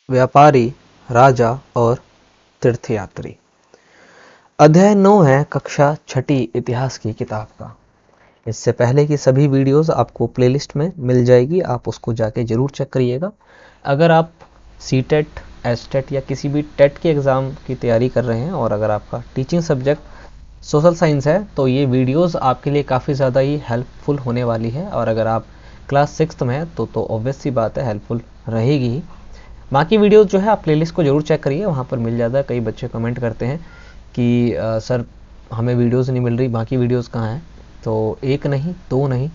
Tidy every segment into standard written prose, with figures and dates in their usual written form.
व्यापारी, राजा और तीर्थयात्री। अध्याय 9 है कक्षा छठी इतिहास की किताब का। इससे पहले की सभी वीडियोस आपको प्लेलिस्ट में मिल जाएगी, आप उसको जाके जरूर चेक करिएगा। अगर आप सीटेट, एसटेट या किसी भी टेट के एग्ज़ाम की तैयारी कर रहे हैं और अगर आपका टीचिंग सब्जेक्ट सोशल साइंस है तो ये वीडियोस आपके लिए काफ़ी ज़्यादा ही हेल्पफुल होने वाली है। और अगर आप क्लास 6th में हैं तो ऑब्वियस सी बात है हेल्पफुल रहेगी ही। बाकी वीडियोस जो है आप प्लेलिस्ट को जरूर चेक करिए, वहाँ पर मिल जाता है। कई बच्चे कमेंट करते हैं कि सर हमें वीडियोस नहीं मिल रही, बाकी वीडियोस कहाँ हैं। तो एक नहीं, दो नहीं,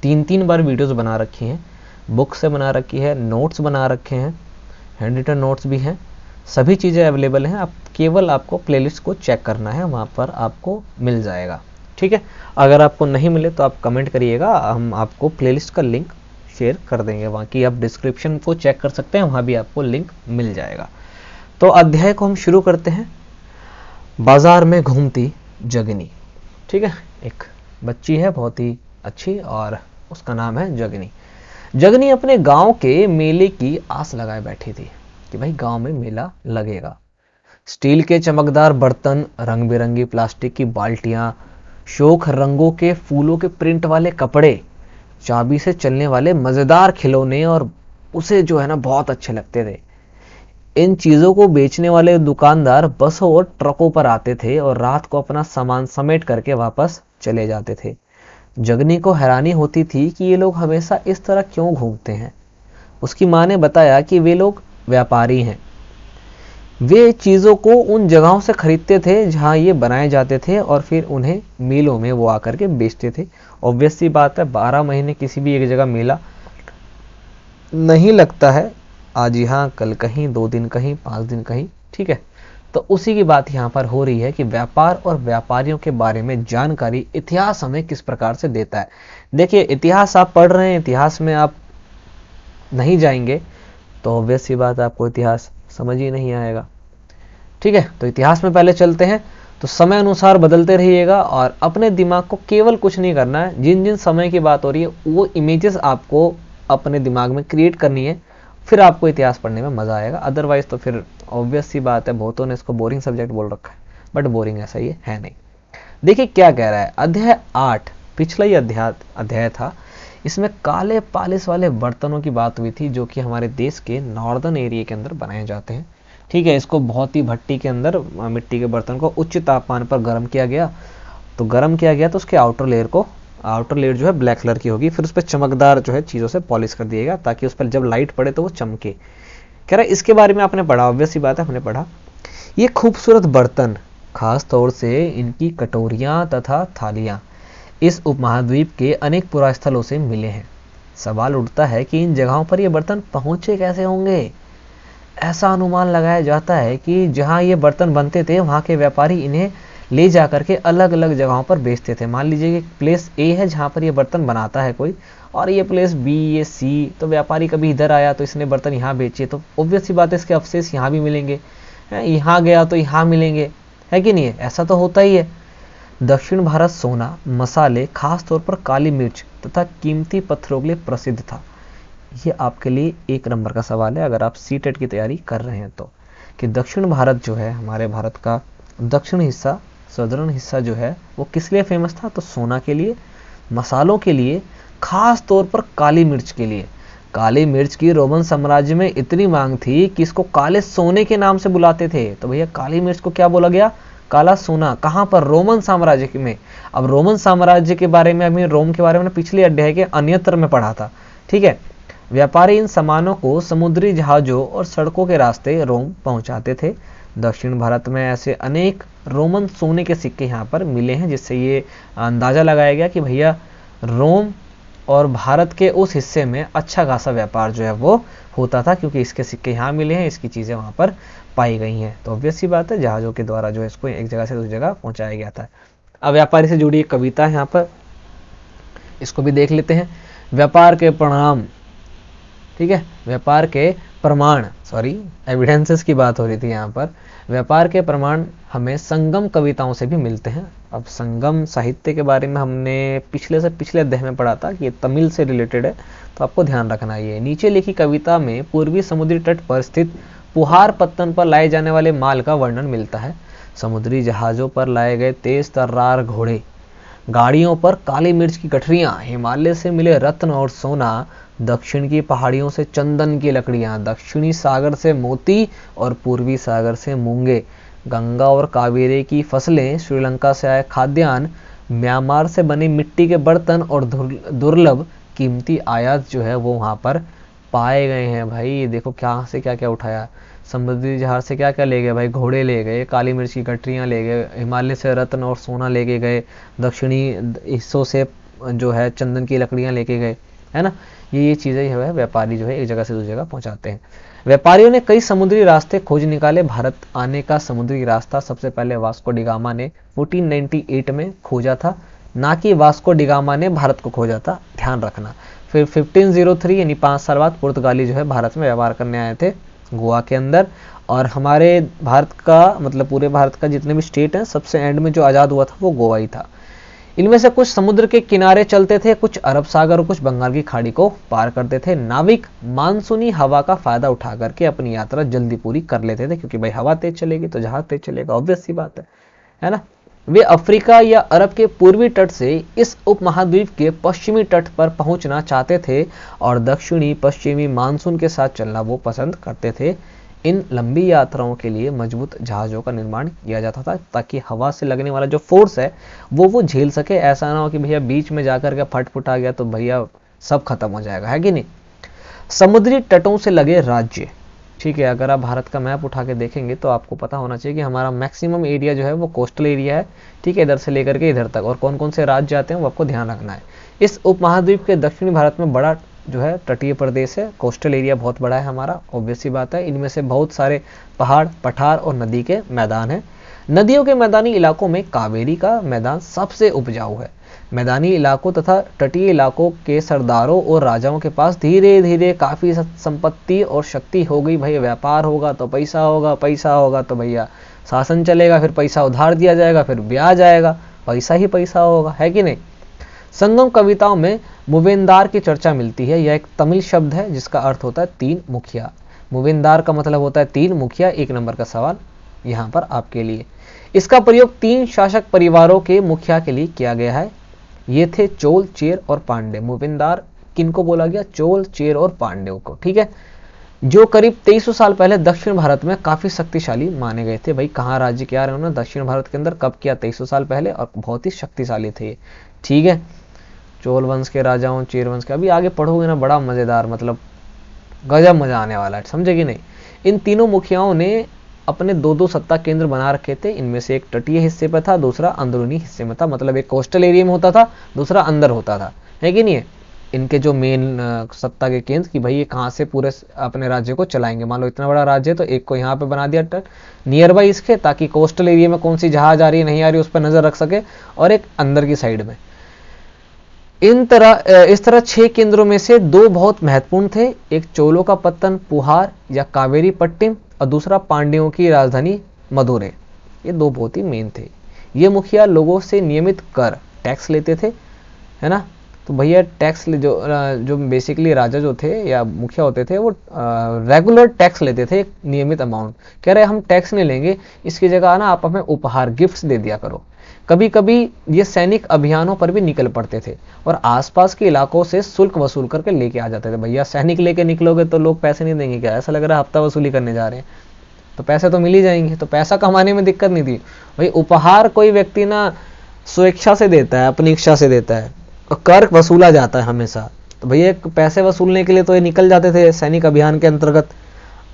तीन बार वीडियोस बना रखी हैं, बुक से बना रखी है, नोट्स बना रखे हैं, हैंड रिटन नोट्स भी हैं, सभी चीज़ें अवेलेबल हैं। आप केवल आपको प्लेलिस्ट को चेक करना है, वहाँ पर आपको मिल जाएगा। ठीक है, अगर आपको नहीं मिले तो आप कमेंट करिएगा, हम आपको प्लेलिस्ट का लिंक शेयर कर देंगे। वहाँ की आप डिस्क्रिप्शन को चेक कर सकते हैं, वहाँ भी आपको लिंक मिल जाएगा। तो अध्याय को हम शुरू करते हैं। बाजार में घूमती जगनी। ठीक है, एक बच्ची है बहुत ही अच्छी और उसका नाम है जगनी। जगनी अपने गांव के मेले की आस लगाए बैठी थी कि भाई गांव में मेला लगेगा। स्टील के चमकदार बर्तन, रंग बिरंगी प्लास्टिक की बाल्टियां, शोख रंगों के फूलों के प्रिंट वाले कपड़े, चाबी से चलने वाले मजेदार खिलौने और उसे जो है ना बहुत अच्छे लगते थे। इन चीजों को बेचने वाले दुकानदार बसों और ट्रकों पर आते थे और रात को अपना सामान समेट करके वापस चले जाते थे। जगनी को हैरानी होती थी कि ये लोग हमेशा इस तरह क्यों घूमते हैं। उसकी माँ ने बताया कि वे लोग व्यापारी हैं। वे चीज़ों को उन जगहों से खरीदते थे जहां ये बनाए जाते थे और फिर उन्हें मेलों में वो आकर के बेचते थे। ऑब्वियस सी बात है, 12 महीने किसी भी एक जगह मेला नहीं लगता है। आज यहाँ, कल कहीं, 2 दिन कहीं, 5 दिन कहीं। ठीक है, तो उसी की बात यहाँ पर हो रही है कि व्यापार और व्यापारियों के बारे में जानकारी इतिहास हमें किस प्रकार से देता है। देखिए, इतिहास आप पढ़ रहे हैं, इतिहास में आप नहीं जाएंगे तो ऑब्वियस सी बात है आपको इतिहास समझ ही नहीं आएगा। ठीक है, तो इतिहास में पहले चलते हैं। तो समय अनुसार बदलते रहिएगा और अपने दिमाग को केवल कुछ नहीं करना है, जिन जिन समय की बात हो रही है वो इमेजेस आपको अपने दिमाग में क्रिएट करनी है, फिर आपको इतिहास पढ़ने में मजा आएगा। अदरवाइज तो फिर ऑब्वियस सी बात है, बहुतों ने इसको बोरिंग सब्जेक्ट बोल रखा है, बट बोरिंग ऐसा ही है नहीं। देखिए क्या कह रहा है अध्याय 8, पिछला ही अध्याय था। इसमें काले पालिश वाले बर्तनों की बात हुई थी जो कि हमारे देश के नॉर्दर्न एरिया के अंदर बनाए जाते हैं। ठीक है, इसको बहुत ही भट्टी के अंदर मिट्टी के बर्तन को उच्च तापमान पर गर्म किया गया। तो गर्म किया गया तो उसके आउटर लेयर जो है ब्लैक कलर की होगी, फिर उस पर चमकदार जो है चीज़ों से पॉलिश कर दिएगा ताकि उस पर जब लाइट पड़े तो वो चमके। कह रहा है इसके बारे में आपने पढ़ा, ऑब्वियस सी बात है हमने पढ़ा। ये खूबसूरत बर्तन, खास तौर से इनकी कटोरियाँ तथा थालियाँ इस उपमहाद्वीप के अनेक पुरास्थलों से मिले हैं। सवाल उठता है कि इन जगहों पर ये बर्तन पहुंचे कैसे होंगे। ऐसा अनुमान लगाया जाता है कि जहां ये बर्तन बनते थे वहां के व्यापारी इन्हें ले जा करके अलग अलग जगहों पर बेचते थे। मान लीजिए कि प्लेस ए है जहां पर ये बर्तन बनाता है कोई, और ये प्लेस बी, ये सी, तो व्यापारी कभी इधर आया तो इसने बर्तन यहाँ बेचे, तो ऑब्वियस सी बात है इसके अवशेष यहाँ भी मिलेंगे, यहाँ गया तो यहाँ मिलेंगे, है कि नहीं है? ऐसा तो होता ही है। दक्षिण भारत सोना, मसाले, खास तौर पर काली मिर्च तथा कीमती पत्थरों के लिए प्रसिद्ध था। ये आपके लिए 1 नंबर का सवाल है अगर आप सीटेट की तैयारी कर रहे हैं तो, कि दक्षिण भारत जो है, हमारे भारत का दक्षिण हिस्सा, सदर्न हिस्सा जो है वो किस लिए फेमस था? तो सोना के लिए, मसालों के लिए, खास तौर पर काली मिर्च के लिए। काली मिर्च की रोमन साम्राज्य में इतनी मांग थी कि इसको काले सोने के नाम से बुलाते थे। तो भैया काली मिर्च को क्या बोला गया? काला सोना। कहां पर? रोमन साम्राज्य में। अब रोमन साम्राज्य के बारे में, अभी रोम के बारे में पिछले अध्याय के अन्यत्र में पढ़ा था। ठीक है, व्यापारी इन सामानों को समुद्री जहाजों और सड़कों के रास्ते रोम पहुंचाते थे। दक्षिण भारत में ऐसे अनेक रोमन सोने के सिक्के यहाँ पर मिले हैं, जिससे ये अंदाजा लगाया गया कि भैया रोम और भारत के उस हिस्से में अच्छा खासा व्यापार जो है वो होता था, क्योंकि इसके सिक्के यहाँ मिले हैं, इसकी चीज़ें वहाँ पर पाई गई हैं। तो ऑब्वियस सी बात है जहाज़ों के द्वारा जो है इसको एक जगह से दूसरी जगह पहुँचाया गया था। अब व्यापारी से जुड़ी एक कविता है यहाँ पर, इसको भी देख लेते हैं। व्यापार के प्रणाम, ठीक है, व्यापार के प्रमाण, एविडेंसेस की बात हो रही थी यहाँ पर। व्यापार के प्रमाण हमें संगम कविताओं से भी मिलते हैं। अब संगम साहित्य के बारे में हमने पिछले अध्याय में पढ़ा था कि ये तमिल से रिलेटेड है, तो आपको ध्यान रखना। ये नीचे लिखी कविता में पूर्वी समुद्री तट पर स्थित पुहार पत्तन पर लाए जाने वाले माल का वर्णन मिलता है। समुद्री जहाजों पर लाए गए तेज तर्रार घोड़े, गाड़ियों पर काली मिर्च की गठरियां, हिमालय से मिले रत्न और सोना, दक्षिण की पहाड़ियों से चंदन की लकड़ियां, दक्षिणी सागर से मोती और पूर्वी सागर से मूंगे, गंगा और कावेरी की फसलें, श्रीलंका से आए खाद्यान्न, म्यांमार से बने मिट्टी के बर्तन और दुर्लभ कीमती आयात जो है वो वहां पर पाए गए हैं। भाई देखो क्या से क्या क्या उठाया, समुद्री जहाज से क्या क्या ले गए भाई, घोड़े ले गए, काली मिर्च की गठरियाँ ले गए, हिमालय से रत्न और सोना लेके गए, दक्षिणी हिस्सों से जो है चंदन की लकड़ियाँ लेके गए, है ना। ये चीज़ें जो है व्यापारी जो है एक जगह से दूसरी जगह पहुंचाते हैं। व्यापारियों ने कई समुद्री रास्ते खोज निकाले। भारत आने का समुद्री रास्ता सबसे पहले वास्को डिगामा ने 1498 में खोजा था, ना कि वास्को डिगामा ने भारत को खोजा था, ध्यान रखना। फिर 1503 यानी 5 साल बाद पुर्तगाली जो है भारत में व्यवहार करने आए थे गोवा के अंदर। और हमारे भारत का मतलब पूरे भारत का जितने भी स्टेट हैं सबसे एंड में जो आज़ाद हुआ था वो गोवा ही था। इनमें से कुछ समुद्र के किनारे चलते थे, कुछ अरब सागर और कुछ बंगाल की खाड़ी को पार करते थे। नाविक मानसूनी हवा का फायदा उठा करके अपनी यात्रा जल्दी पूरी कर लेते थे, क्योंकि भाई हवा तेज चलेगी तो जहाज तेज चलेगा, ऑब्वियस सी बात है ना। वे अफ्रीका या अरब के पूर्वी तट से इस उपमहाद्वीप के पश्चिमी तट पर पहुंचना चाहते थे और दक्षिणी पश्चिमी मानसून के साथ चलना वो पसंद करते थे। इन लंबी यात्राओं के लिए मजबूत जहाज़ों का निर्माण किया जाता था, ताकि हवा से लगने वाला जो फोर्स है वो झेल सके। ऐसा ना हो कि भैया बीच में जाकर के फट आ गया तो भैया सब खत्म हो जाएगा, है कि नहीं। समुद्री तटों से लगे राज्य, ठीक है, अगर आप भारत का मैप उठा के देखेंगे तो आपको पता होना चाहिए कि हमारा मैक्सिमम एरिया जो है वो कोस्टल एरिया है, ठीक है, इधर से लेकर के इधर तक, और कौन कौन से राज्य आते हैं वो आपको ध्यान रखना है। इस उपमहाद्वीप के दक्षिणी भारत में बड़ा जो है तटीय प्रदेश है, कोस्टल एरिया बहुत बड़ा है हमारा, ऑब्वियस सी बात है। इनमें से बहुत सारे पहाड़, पठार और नदी के मैदान हैं। नदियों के मैदानी इलाकों में कावेरी का मैदान सबसे उपजाऊ है। मैदानी इलाकों तथा तटीय इलाकों के सरदारों और राजाओं के पास धीरे धीरे काफी संपत्ति और शक्ति हो गई। भाई व्यापार होगा तो पैसा होगा, पैसा होगा तो भैया शासन चलेगा, फिर पैसा उधार दिया जाएगा, फिर ब्याज आएगा, पैसा ही पैसा होगा, है कि नहीं। संगम कविताओं में मुवेंदार की चर्चा मिलती है। यह एक तमिल शब्द है जिसका अर्थ होता है 3 मुखिया। मुवेंदार का मतलब होता है 3 मुखिया। 1 नंबर का सवाल यहाँ पर आपके लिए। इसका प्रयोग 3 शासक परिवारों के मुखिया के लिए किया गया है। ये थे चोल, चेर और पांडे। मुवेंदार किनको बोला गया? चोल, चेर और पांड्यों को, ठीक है, जो करीब 2300 साल पहले दक्षिण भारत में काफी शक्तिशाली माने गए थे। भाई कहाँ राज्य किया रहे उन्होंने दक्षिण भारत के अंदर, कब किया? 2300 साल पहले, और बहुत ही शक्तिशाली थे, ठीक है। चोल वंश के राजाओं, चेर वंश के, अभी आगे पढ़ोगे ना बड़ा मजेदार, मतलब गजब मजा आने वाला है, समझे कि नहीं। इन तीनों मुखियाओं ने अपने 2-2 सत्ता केंद्र बना रखे थे। इनमें से एक तटीय हिस्से पर था, दूसरा अंदरूनी हिस्से में था, मतलब एक कोस्टल एरिया में होता था, दूसरा अंदर होता था, है कि नहीं है। इनके जो मेन सत्ता के केंद्र कि भाई ये कहाँ से पूरे अपने राज्य को चलाएंगे। मान लो इतना बड़ा राज्य है तो एक को यहाँ पे बना दिया नियर बाई इसके, ताकि कोस्टल एरिया में कौन सी जहाज आ रही है नहीं आ रही उस पर नजर रख सके, और एक अंदर की साइड में। इस तरह 6 केंद्रों में से 2 बहुत महत्वपूर्ण थे। एक चोलों का पत्तन पुहार या कावेरी पट्टिम, और दूसरा पांड्यों की राजधानी मदुरै। ये 2 बहुत ही मेन थे। ये मुखिया लोगों से नियमित कर टैक्स लेते थे, है ना। तो भैया टैक्स जो बेसिकली राजा जो थे या मुखिया होते थे वो रेगुलर टैक्स लेते थे, एक नियमित अमाउंट। कह रहे हम टैक्स नहीं लेंगे, इसकी जगह ना आप हमें उपहार, गिफ्ट्स दे दिया करो। कभी कभी ये सैनिक अभियानों पर भी निकल पड़ते थे और आसपास के इलाकों से शुल्क वसूल करके लेके आ जाते थे। भैया सैनिक लेके निकलोगे तो लोग पैसे नहीं देंगे क्या? ऐसा लग रहा है हफ्ता वसूली करने जा रहे हैं, तो पैसे तो मिल ही जाएंगे। तो पैसा कमाने में दिक्कत नहीं थी भाई। उपहार कोई व्यक्ति ना स्वेच्छा से देता है, अपनी इच्छा से देता है, और कर वसूला जाता है हमेशा। तो भैया पैसे वसूलने के लिए तो ये निकल जाते थे सैनिक अभियान के अंतर्गत।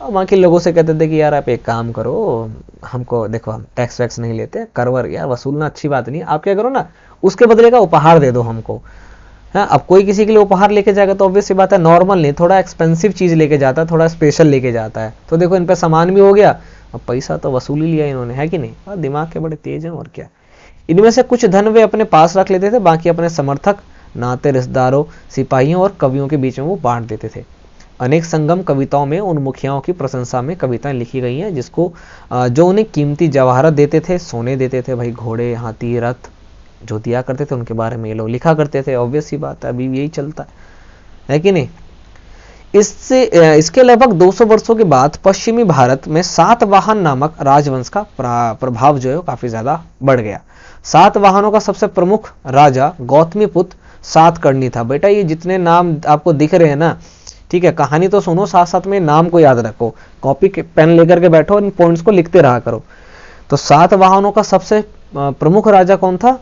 वहाँ के लोगों से कहते थे कि यार आप एक काम करो, हमको देखो हम टैक्स वैक्स नहीं लेते, करवर यार वसूलना अच्छी बात नहीं, आप क्या करो ना उसके बदले का उपहार दे दो हमको। हाँ, अब कोई किसी के लिए उपहार लेके जाएगा तो ऑब्वियस सी बात है नॉर्मल नहीं, थोड़ा एक्सपेंसिव चीज लेके जाता है, थोड़ा स्पेशल लेके जाता है। तो देखो इन पे सामान भी हो गया और पैसा तो वसूल ही लिया इन्होंने, है कि नहीं। और दिमाग के बड़े तेज हैं, और क्या। इनमें से कुछ धन वे अपने पास रख लेते थे, बाकी अपने समर्थक, नाते, रिश्तेदारों, सिपाहियों और कवियों के बीच में वो बांट देते थे। अनेक संगम कविताओं में उन मुखियाओं की प्रशंसा में कविताएं लिखी गई हैं जिसको जो उन्हें कीमती जवाहरात देते थे, सोने देते थे, भाई घोड़े, हाथी, रथ जो दिया करते थे उनके बारे में ये लोग लिखा करते थे। ऑब्वियस सी बात है, अभी यही चलता है कि नहीं। इसके लगभग 200 वर्षों के बाद पश्चिमी भारत में सातवाहन नामक राजवंश का प्रभाव जो है काफी ज्यादा बढ़ गया। सातवाहनों का सबसे प्रमुख राजा गौतमीपुत्र सातकर्णी था। बेटा ये जितने नाम आपको दिख रहे हैं ना, ठीक है, कहानी तो सुनो, साथ साथ में नाम को याद रखो, कॉपी पेन लेकर के बैठो, इन पॉइंट्स को लिखते रहा करो। तो सातवाहनों का सबसे प्रमुख राजा कौन था?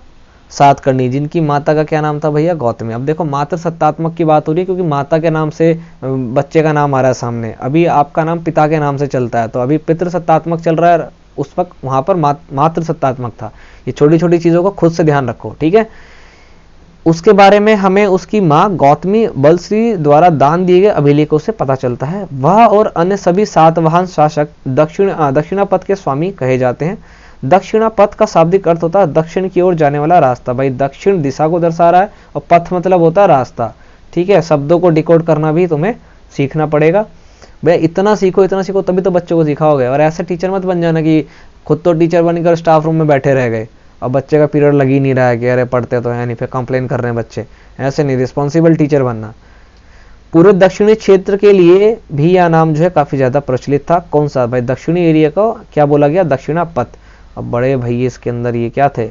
सातकर्णी, जिनकी माता का क्या नाम था भैया? गौतमी। अब देखो मातृ सत्तात्मक की बात हो रही है, क्योंकि माता के नाम से बच्चे का नाम आ रहा है सामने। अभी आपका नाम पिता के नाम से चलता है, तो अभी पितृ सत्तात्मक चल रहा है, उस वक्त वहां पर मातृ सत्तात्मक था। ये छोटी छोटी चीजों को खुद से ध्यान रखो, ठीक है। उसके बारे में हमें उसकी माँ गौतमी बलश्री द्वारा दान दिए गए अभिलेखों से पता चलता है। वह और अन्य सभी सातवाहन शासक दक्षिणापथ के स्वामी कहे जाते हैं। दक्षिणापथ का शाब्दिक अर्थ होता है दक्षिण की ओर जाने वाला रास्ता। भाई दक्षिण दिशा को दर्शा रहा है, और पथ मतलब होता है रास्ता, ठीक है। शब्दों को डिकोड करना भी तुम्हें सीखना पड़ेगा। भैया इतना सीखो तभी तो बच्चों को सिखाओगे। और ऐसे टीचर मत बन जाना कि खुद तो टीचर बनकर स्टाफ रूम में बैठे रह गए और बच्चे का पीरियड लग ही नहीं रहा है कि अरे पढ़ते तो है नहीं, फिर कंप्लेन कर रहे हैं बच्चे। ऐसे नहीं, रिस्पॉन्सिबल टीचर बनना। पूरे दक्षिणी क्षेत्र के लिए भी यह नाम जो है काफी ज्यादा प्रचलित था। कौन सा? भाई दक्षिणी एरिया को क्या बोला गया? दक्षिणापथ। अब बड़े भैया इसके अंदर ये क्या थे?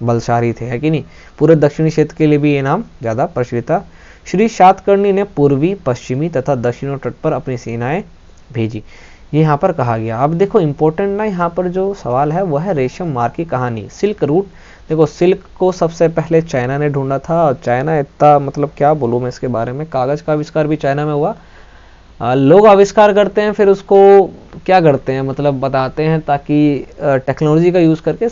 बलशाली थे, है कि नहीं। पूरे दक्षिणी क्षेत्र के लिए भी ये नाम ज्यादा प्रचलित था। श्री सातकर्णी ने पूर्वी, पश्चिमी तथा दक्षिणी तट पर अपनी सेनाएं भेजी, ये यहाँ पर कहा गया। अब देखो इंपॉर्टेंट ना यहाँ पर जो सवाल है वो है रेशम मार्ग की कहानी, सिल्क रूट। देखो सिल्क को सबसे पहले चाइना ने ढूंढा था, और चाइना इतना मतलब क्या बोलूँ मैं इसके बारे में, कागज का आविष्कार भी चाइना में हुआ। लोग आविष्कार करते हैं, फिर उसको क्या करते हैं, मतलब बताते हैं ताकि टेक्नोलॉजी का यूज करके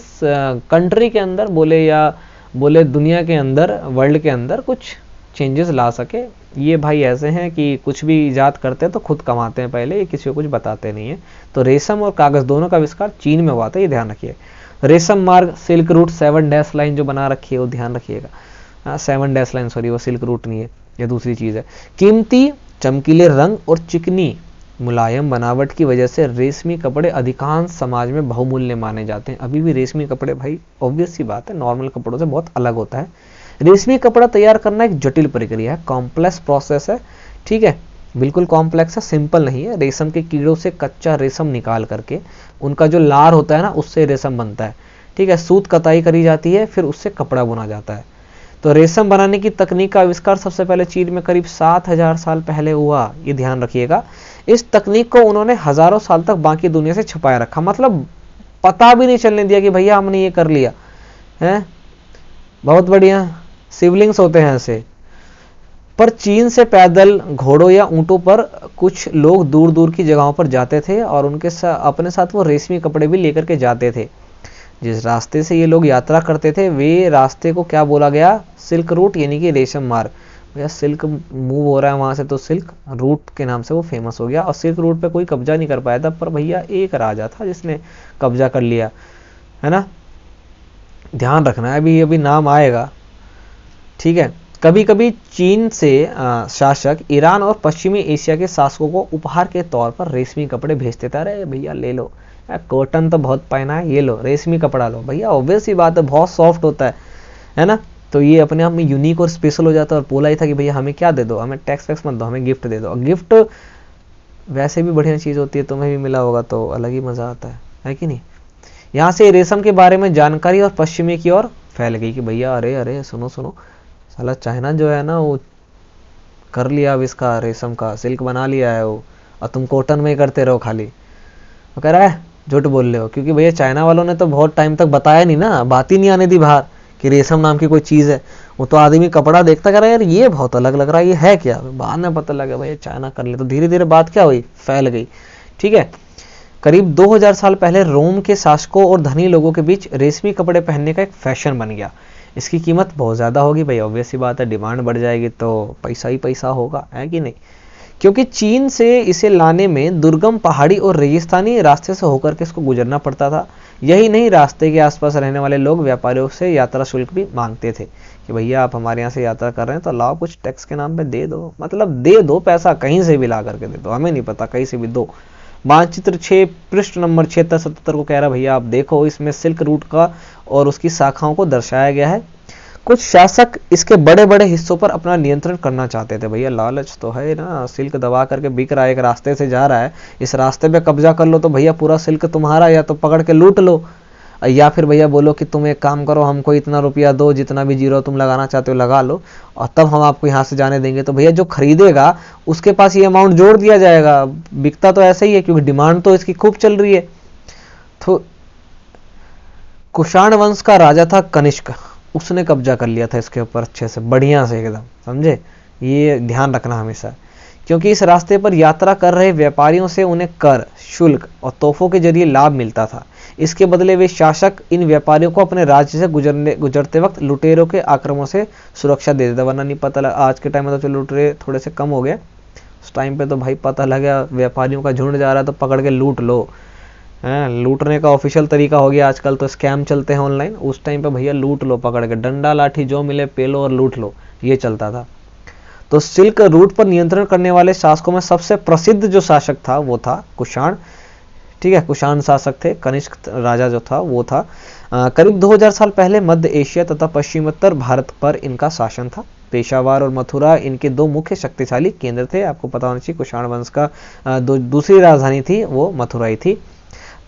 कंट्री के अंदर बोले या बोले दुनिया के अंदर, वर्ल्ड के अंदर कुछ चेंजेस ला सके। ये भाई ऐसे हैं कि कुछ भी इजाद करते हैं तो खुद कमाते हैं पहले, ये किसी को कुछ बताते नहीं है। तो रेशम और कागज दोनों का आविष्कार चीन में हुआ था, ये ध्यान रखिए। रेशम मार्ग, सिल्क रूट, 7 डैश लाइन जो बना रखी है वो ध्यान रखिएगा। 7 डैश लाइन, सॉरी, वो सिल्क रूट नहीं है, ये दूसरी चीज है। कीमती चमकीले रंग और चिकनी मुलायम बनावट की वजह से रेशमी कपड़े अधिकांश समाज में बहुमूल्य माने जाते हैं। अभी भी रेशमी कपड़े भाई ऑब्वियस सी बात है नॉर्मल कपड़ों से बहुत अलग होता है। रेशमी कपड़ा तैयार करना एक जटिल प्रक्रिया है, कॉम्प्लेक्स प्रोसेस है, ठीक है, बिल्कुल कॉम्प्लेक्स है, सिंपल नहीं है। रेशम के कीड़ों से कच्चा रेशम निकाल करके उनका जो लार होता है ना, उससे रेशम बनता है, ठीक है। सूत कताई करी जाती है, फिर उससे कपड़ा बुना जाता है। तो रेशम बनाने की तकनीक का आविष्कार सबसे पहले चीन में करीब 7000 साल पहले हुआ, ये ध्यान रखिएगा। इस तकनीक को उन्होंने हजारों साल तक बाकी दुनिया से छुपाए रखा, मतलब पता भी नहीं चलने दिया कि भैया हमने ये कर लिया है। बहुत बढ़िया, सिवलिंग्स होते हैं ऐसे। पर चीन से पैदल, घोड़ों या ऊंटों पर कुछ लोग दूर दूर की जगहों पर जाते थे, और उनके अपने साथ वो रेशमी कपड़े भी लेकर के जाते थे। जिस रास्ते से ये लोग यात्रा करते थे वे रास्ते को क्या बोला गया? सिल्क रूट, यानी कि रेशम मार्ग। भैया सिल्क मूव हो रहा है वहां से, तो सिल्क रूट के नाम से वो फेमस हो गया। और सिल्क रूट पे कोई कब्जा नहीं कर पाया था, पर भैया एक राजा था जिसने कब्जा कर लिया, है ना। ध्यान रखना है, अभी अभी नाम आएगा, ठीक है। कभी कभी चीन से शासक ईरान और पश्चिमी एशिया के शासकों को उपहार के तौर पर रेशमी कपड़े भेजते थे। अरे भैया ले लो, कॉटन तो बहुत पहना है, ये लो रेशमी कपड़ा लो। भैया ऑब्वियस ही बात है, बहुत सॉफ्ट होता है ना। तो ये अपने आप में यूनिक और स्पेशल हो जाता है। और बोला ही था कि भैया हमें क्या दे दो, हमें टैक्स वैक्स मत दो, हमें गिफ्ट दे दो। गिफ्ट वैसे भी बढ़िया चीज होती है, तुम्हें भी मिला होगा तो अलग ही मजा आता है कि नहीं। यहाँ से रेशम के बारे में जानकारी और पश्चिमी की ओर फैल गई कि भैया अरे अरे सुनो सुनो, साला चाइना जो है ना वो कर लिया अब इसका रेशम का, सिल्क बना लिया है वो, और तुम कॉटन में ही करते रहो खाली। वो कह रहा है झूठ बोल रहे हो, क्योंकि भैया चाइना वालों ने तो बहुत टाइम तक बताया नहीं ना, बात ही नहीं आने दी बाहर कि रेशम नाम की कोई चीज है। वो तो आदमी कपड़ा देखता कह रहा है यार ये बहुत अलग लग रहा है, ये है क्या। बाद में पता लगा भैया चाइना कर ले, तो धीरे धीरे बात क्या हुई, फैल गई, ठीक है। करीब 2000 साल पहले रोम के शासकों और धनी लोगों के बीच रेशमी कपड़े पहनने का एक फैशन बन गया। इसकी कीमत बहुत ज्यादा होगी भाई, ऑब्वियस ही बात है, डिमांड बढ़ जाएगी तो पैसा ही पैसा होगा, है कि नहीं। क्योंकि चीन से इसे लाने में दुर्गम पहाड़ी और रेगिस्तानी रास्ते से होकर के इसको गुजरना पड़ता था। यही नहीं, रास्ते के आसपास रहने वाले लोग व्यापारियों से यात्रा शुल्क भी मांगते थे कि भैया आप हमारे यहाँ से यात्रा कर रहे हैं तो लाओ कुछ टैक्स के नाम पे दे दो, मतलब दे दो पैसा, कहीं से भी ला करके दे दो, हमें नहीं पता, कहीं से भी दो। मानचित्र 6 पृष्ठ नंबर 76 को कह रहा भैया आप देखो, इसमें सिल्क रूट का और उसकी शाखाओं को दर्शाया गया है। कुछ शासक इसके बड़े बड़े हिस्सों पर अपना नियंत्रण करना चाहते थे। भैया लालच तो है ना, सिल्क दबा करके बिक रहा है, एक रास्ते से जा रहा है, इस रास्ते पे कब्जा कर लो तो भैया पूरा सिल्क तुम्हारा, या तो पकड़ के लूट लो, या फिर भैया बोलो कि तुम एक काम करो, हमको इतना रुपया दो, जितना भी जीरो तुम लगाना चाहते हो लगा लो, और तब हम आपको यहाँ से जाने देंगे। तो भैया जो खरीदेगा उसके पास ये अमाउंट जोड़ दिया जाएगा। बिकता तो ऐसा ही है क्योंकि डिमांड तो इसकी खूब चल रही है। तो कुषाण वंश का राजा था कनिष्क, उसने कब्जा कर लिया था इसके ऊपर अच्छे से, बढ़िया से एकदम, समझे, ये ध्यान रखना हमेशा। क्योंकि इस रास्ते पर यात्रा कर रहे व्यापारियों से उन्हें कर, शुल्क और तोहफों के जरिए लाभ मिलता था। इसके बदले वे शासक इन व्यापारियों को अपने राज्य से गुजरते वक्त लुटेरों के आक्रमण से सुरक्षा दे देता, वरना नहीं पता लगा। आज के टाइम में तो चलो लुटेरे थोड़े से कम हो गए, उस टाइम पे तो भाई पता लगा व्यापारियों का झुंड जा रहा है तो पकड़ के लूट लो। लूटने का ऑफिशियल तरीका हो गया आजकल, तो स्कैम चलते हैं ऑनलाइन। उस टाइम पे भैया लूट लो, पकड़ के डंडा लाठी जो मिले पेलो और लूट लो, ये चलता था। तो सिल्क रूट पर नियंत्रण करने वाले शासकों में सबसे प्रसिद्ध जो शासक था वो था कुषाण। ठीक है, कुषाण शासक थे, कनिष्क राजा जो था वो था। करीब 2000 साल पहले मध्य एशिया तथा पश्चिमोत्तर भारत पर इनका शासन था। पेशावर और मथुरा इनके दो मुख्य शक्तिशाली केंद्र थे। आपको पता होना चाहिए कुषाण वंश का दूसरी राजधानी थी वो मथुराई थी।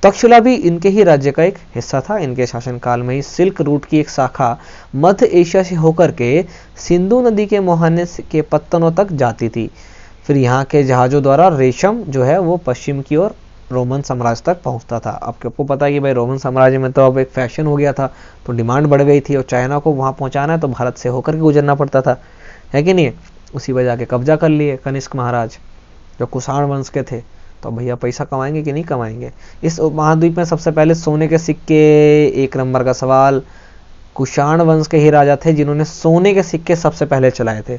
तक्षशिला भी इनके ही राज्य का एक हिस्सा था। इनके शासनकाल में ही सिल्क रूट की एक शाखा मध्य एशिया से होकर के सिंधु नदी के मुहाने के पत्तनों तक जाती थी। फिर यहाँ के जहाज़ों द्वारा रेशम जो है वो पश्चिम की ओर रोमन साम्राज्य तक पहुंचता था। आपको पता है कि भाई रोमन साम्राज्य में तो अब एक फैशन हो गया था, तो डिमांड बढ़ गई थी और चाइना को वहाँ पहुँचाना है तो भारत से होकर के गुजरना पड़ता था, है कि नहीं। उसी वजह के कब्जा कर लिए कनिष्क महाराज जो कुषाण वंश के थे। तो भैया पैसा कमाएंगे कि नहीं कमाएंगे। इस महाद्वीप में सबसे पहले सोने के सिक्के, एक नंबर का सवाल, कुषाण वंश के ही राजा थे जिन्होंने सोने के सिक्के सबसे पहले चलाए थे।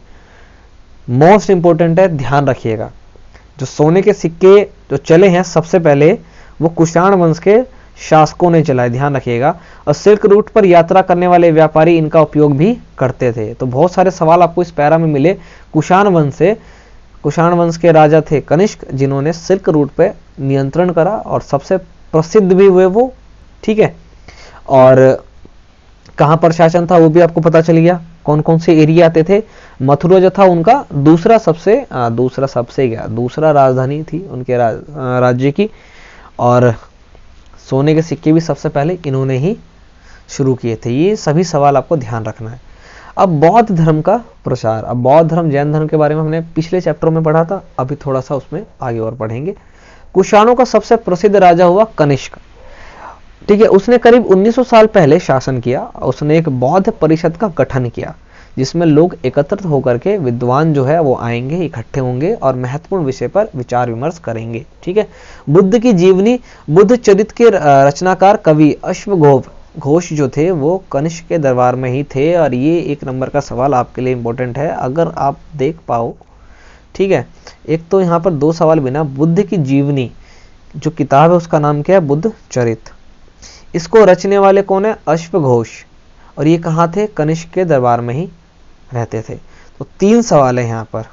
मोस्ट इंपोर्टेंट है, ध्यान रखिएगा। जो सोने के सिक्के जो चले हैं सबसे पहले वो कुषाण वंश के शासकों ने चलाए, ध्यान रखिएगा। और सिल्क रूट पर यात्रा करने वाले व्यापारी इनका उपयोग भी करते थे। तो बहुत सारे सवाल आपको इस पैरा में मिले कुषाण वंश से। कुषाण वंश के राजा थे कनिष्क जिन्होंने सिल्क रूट पे नियंत्रण करा और सबसे प्रसिद्ध भी हुए वो, ठीक है। और कहां पर शासन था वो भी आपको पता चल गया, कौन कौन से एरिया आते थे। मथुरा जो था उनका दूसरा राजधानी थी उनके राज्य की। और सोने के सिक्के भी सबसे पहले इन्होंने ही शुरू किए थे। ये सभी सवाल आपको ध्यान रखना है। अब बौद्ध धर्म का प्रचार। अब बौद्ध धर्म जैन धर्म के बारे में हमने पिछले चैप्टरों में पढ़ा था, अभी थोड़ा सा उसमें आगे और पढ़ेंगे। कुषाणों का सबसे प्रसिद्ध राजा हुआ कनिष्क, ठीक है। उसने करीब 1900 साल पहले शासन किया। उसने एक बौद्ध परिषद का गठन किया जिसमें लोग एकत्रित होकर के, विद्वान जो है वो आएंगे, इकट्ठे होंगे और महत्वपूर्ण विषय पर विचार विमर्श करेंगे, ठीक है। बुद्ध की जीवनी, बुद्ध चरित्र के रचनाकार कवि अश्वघोष घोष जो थे वो कनिष्क के दरबार में ही थे। और ये एक नंबर का सवाल आपके लिए इंपॉर्टेंट है, अगर आप देख पाओ, ठीक है। एक तो यहाँ पर दो सवाल बिना, बुद्ध की जीवनी जो किताब है उसका नाम क्या है, बुद्ध चरित्र। इसको रचने वाले कौन है, अश्वघोष। और ये कहाँ थे, कनिष्क के दरबार में ही रहते थे। तो 3 सवाल है यहाँ पर,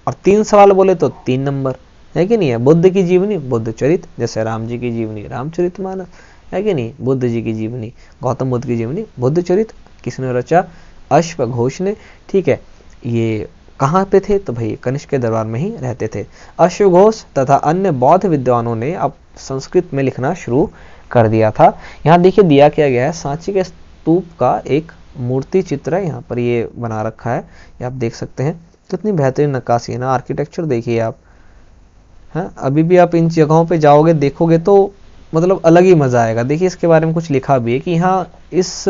और 3 सवाल बोले तो 3 नंबर, है कि नहीं है। बुद्ध की जीवनी बुद्ध चरित्र, जैसे राम जी की जीवनी रामचरितमानस, है कि नहीं। बुद्ध जी की जीवनी, गौतम बुद्ध की जीवनी बुद्ध चरित्र, किसने रचा, अश्वघोष ने, ठीक है। ये कहाँ पे थे, तो भाई कनिष्क के दरबार में ही रहते थे। अश्वघोष तथा अन्य बौद्ध विद्वानों ने अब संस्कृत में लिखना शुरू कर दिया था। यहाँ देखिए दिया क्या गया है, सांची के स्तूप का एक मूर्ति चित्र है, यहाँ पर ये बना रखा है, ये आप देख सकते हैं। कितनी बेहतरीन नक्काशी है ना, आर्किटेक्चर देखिए आप, हैं। अभी भी आप इन जगहों पे जाओगे देखोगे तो मतलब अलग ही मजा आएगा। देखिए इसके बारे में कुछ लिखा भी है कि यहाँ इस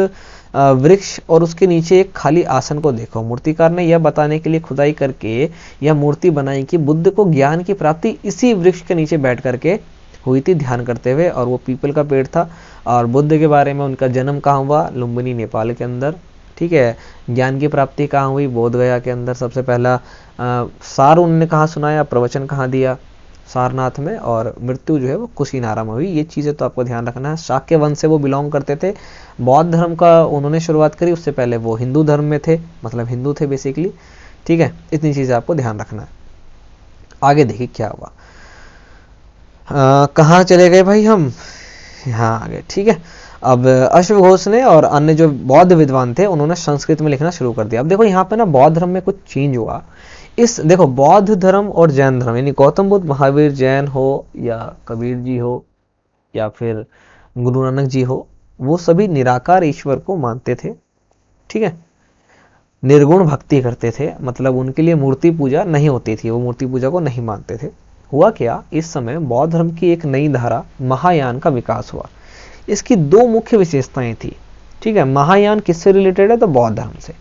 वृक्ष और उसके नीचे एक खाली आसन को देखो। मूर्तिकार ने यह बताने के लिए खुदाई करके यह मूर्ति बनाई कि बुद्ध को ज्ञान की प्राप्ति इसी वृक्ष के नीचे बैठ करके हुई थी, ध्यान करते हुए। और वो पीपल का पेड़ था। और बुद्ध के बारे में, उनका जन्म कहाँ हुआ, लुम्बिनी नेपाल के अंदर, ठीक है। ज्ञान की प्राप्ति कहाँ हुई, बोध गया के अंदर सबसे पहला सार उन्होंने कहाँ सुनाया, प्रवचन कहाँ दिया, सारनाथ में। और मृत्यु जो है वो कुशीनारा में हुई। ये चीज़ें तो आपको ध्यान रखना है। शाक्य वंश से वो बिलोंग करते थे। बौद्ध धर्म का उन्होंने शुरुआत करी, उससे पहले वो हिंदू धर्म में थे, मतलब हिंदू थे बेसिकली, ठीक है। इतनी चीज़ें आपको ध्यान रखना है। आगे देखिए क्या हुआ, कहाँ चले गए भाई हम, यहाँ आ गए, ठीक है। अब अश्वघोष ने और अन्य जो बौद्ध विद्वान थे उन्होंने संस्कृत में लिखना शुरू कर दिया। अब देखो यहाँ पे ना बौद्ध धर्म में कुछ चेंज हुआ। इस देखो बौद्ध धर्म और जैन धर्म यानी गौतम बुद्ध, महावीर, जैन हो या कबीर जी हो या फिर गुरु नानक जी हो, वो सभी निराकार ईश्वर को मानते थे। ठीक है, निर्गुण भक्ति करते थे, मतलब उनके लिए मूर्ति पूजा नहीं होती थी, वो मूर्ति पूजा को नहीं मानते थे। हुआ क्या, इस समय बौद्ध धर्म की एक नई धारा महायान का विकास हुआ। इसकी दो मुख्य विशेषताएं थी। ठीक है, महायान किससे रिलेटेड है, तो बौद्ध धर्म से।